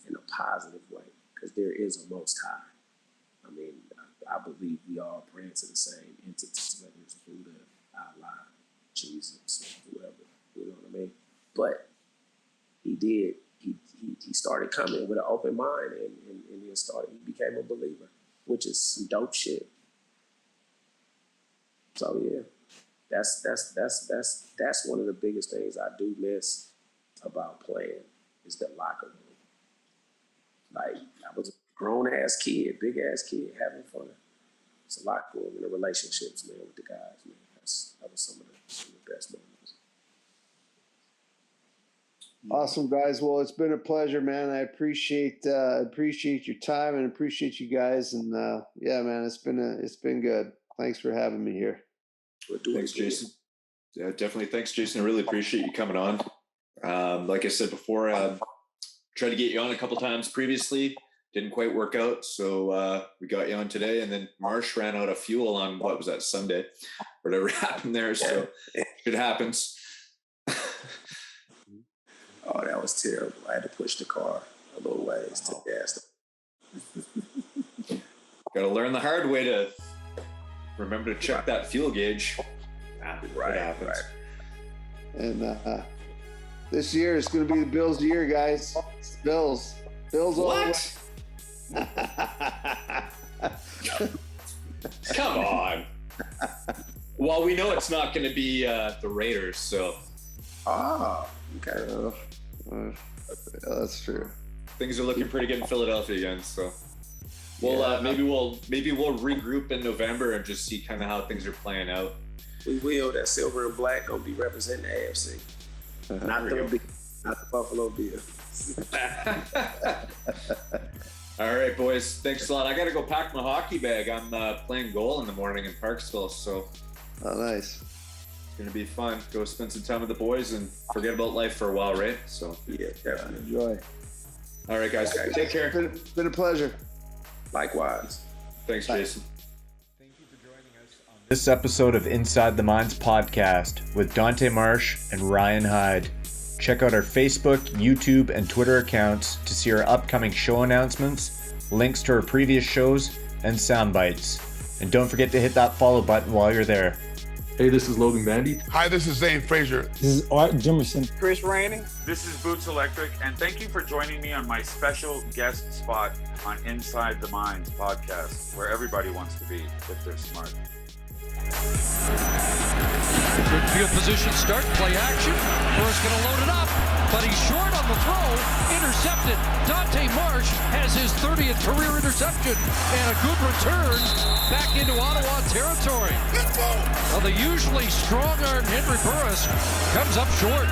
in a positive way, because there is a Most High. I mean, I believe we all pray to the same entities, whether it's Buddha, Allah, Jesus, whoever, you know what I mean? But he started coming with an open mind, and he became a believer, which is some dope shit. So yeah, that's one of the biggest things I do miss about playing is the locker room. Like, I was a grown ass kid, big ass kid, having fun. It's a locker room and the relationships, man, with the guys, man. That was some of the best moments. Awesome, guys. Well, it's been a pleasure, man. I appreciate your time and appreciate you guys. And yeah, man, it's been good. Thanks for having me here. Thanks, Jason. Yeah, definitely. Thanks, Jason. I really appreciate you coming on. Like I said before, tried to get you on a couple times previously. Didn't quite work out. So we got you on today. And then Marsh ran out of fuel on, what was that, Sunday? Whatever happened there. So it happens. Oh, that was terrible. I had to push the car a little ways to the gas. Got to learn the hard way to remember to check that fuel gauge. Right, it happens. And This year is going to be the Bills' year, guys. It's Bills. Bills all the way. What? Come on. Well, we know it's not going to be the Raiders, so. Oh, okay. That's true. Things are looking pretty good in Philadelphia again, so. Well, maybe we'll regroup in November and just see kind of how things are playing out. We will. That silver and black gonna be representing the AFC, not the Buffalo Bills. All right, boys. Thanks a lot. I got to go pack my hockey bag. I'm playing goal in the morning in Parksville, so. Oh, nice. It's gonna be fun. Go spend some time with the boys and forget about life for a while, right? So. Yeah, definitely. Enjoy. All right, guys. Take care. Been a pleasure. Likewise. Thanks, Jason. Thank you for joining us on this episode of Inside the Minds podcast with Dante Marsh and Ryan Heit. Check out our Facebook, YouTube, and Twitter accounts to see our upcoming show announcements, links to our previous shows, and sound bites. And don't forget to hit that follow button while you're there. Hey, this is Logan Bandy. Hi, this is Zane Frazier. This is Art Jimerson. Chris Rainey. This is Boots Electric, and thank you for joining me on my special guest spot on Inside the Minds podcast, where everybody wants to be if they're smart. Good field position start, play action. Burr's going to load it up, but he's short on the throw. Intercepted. Dante Marsh has his 30th career interception and a good return back into Ottawa territory. Well, the usually strong-armed Henry Burris comes up short.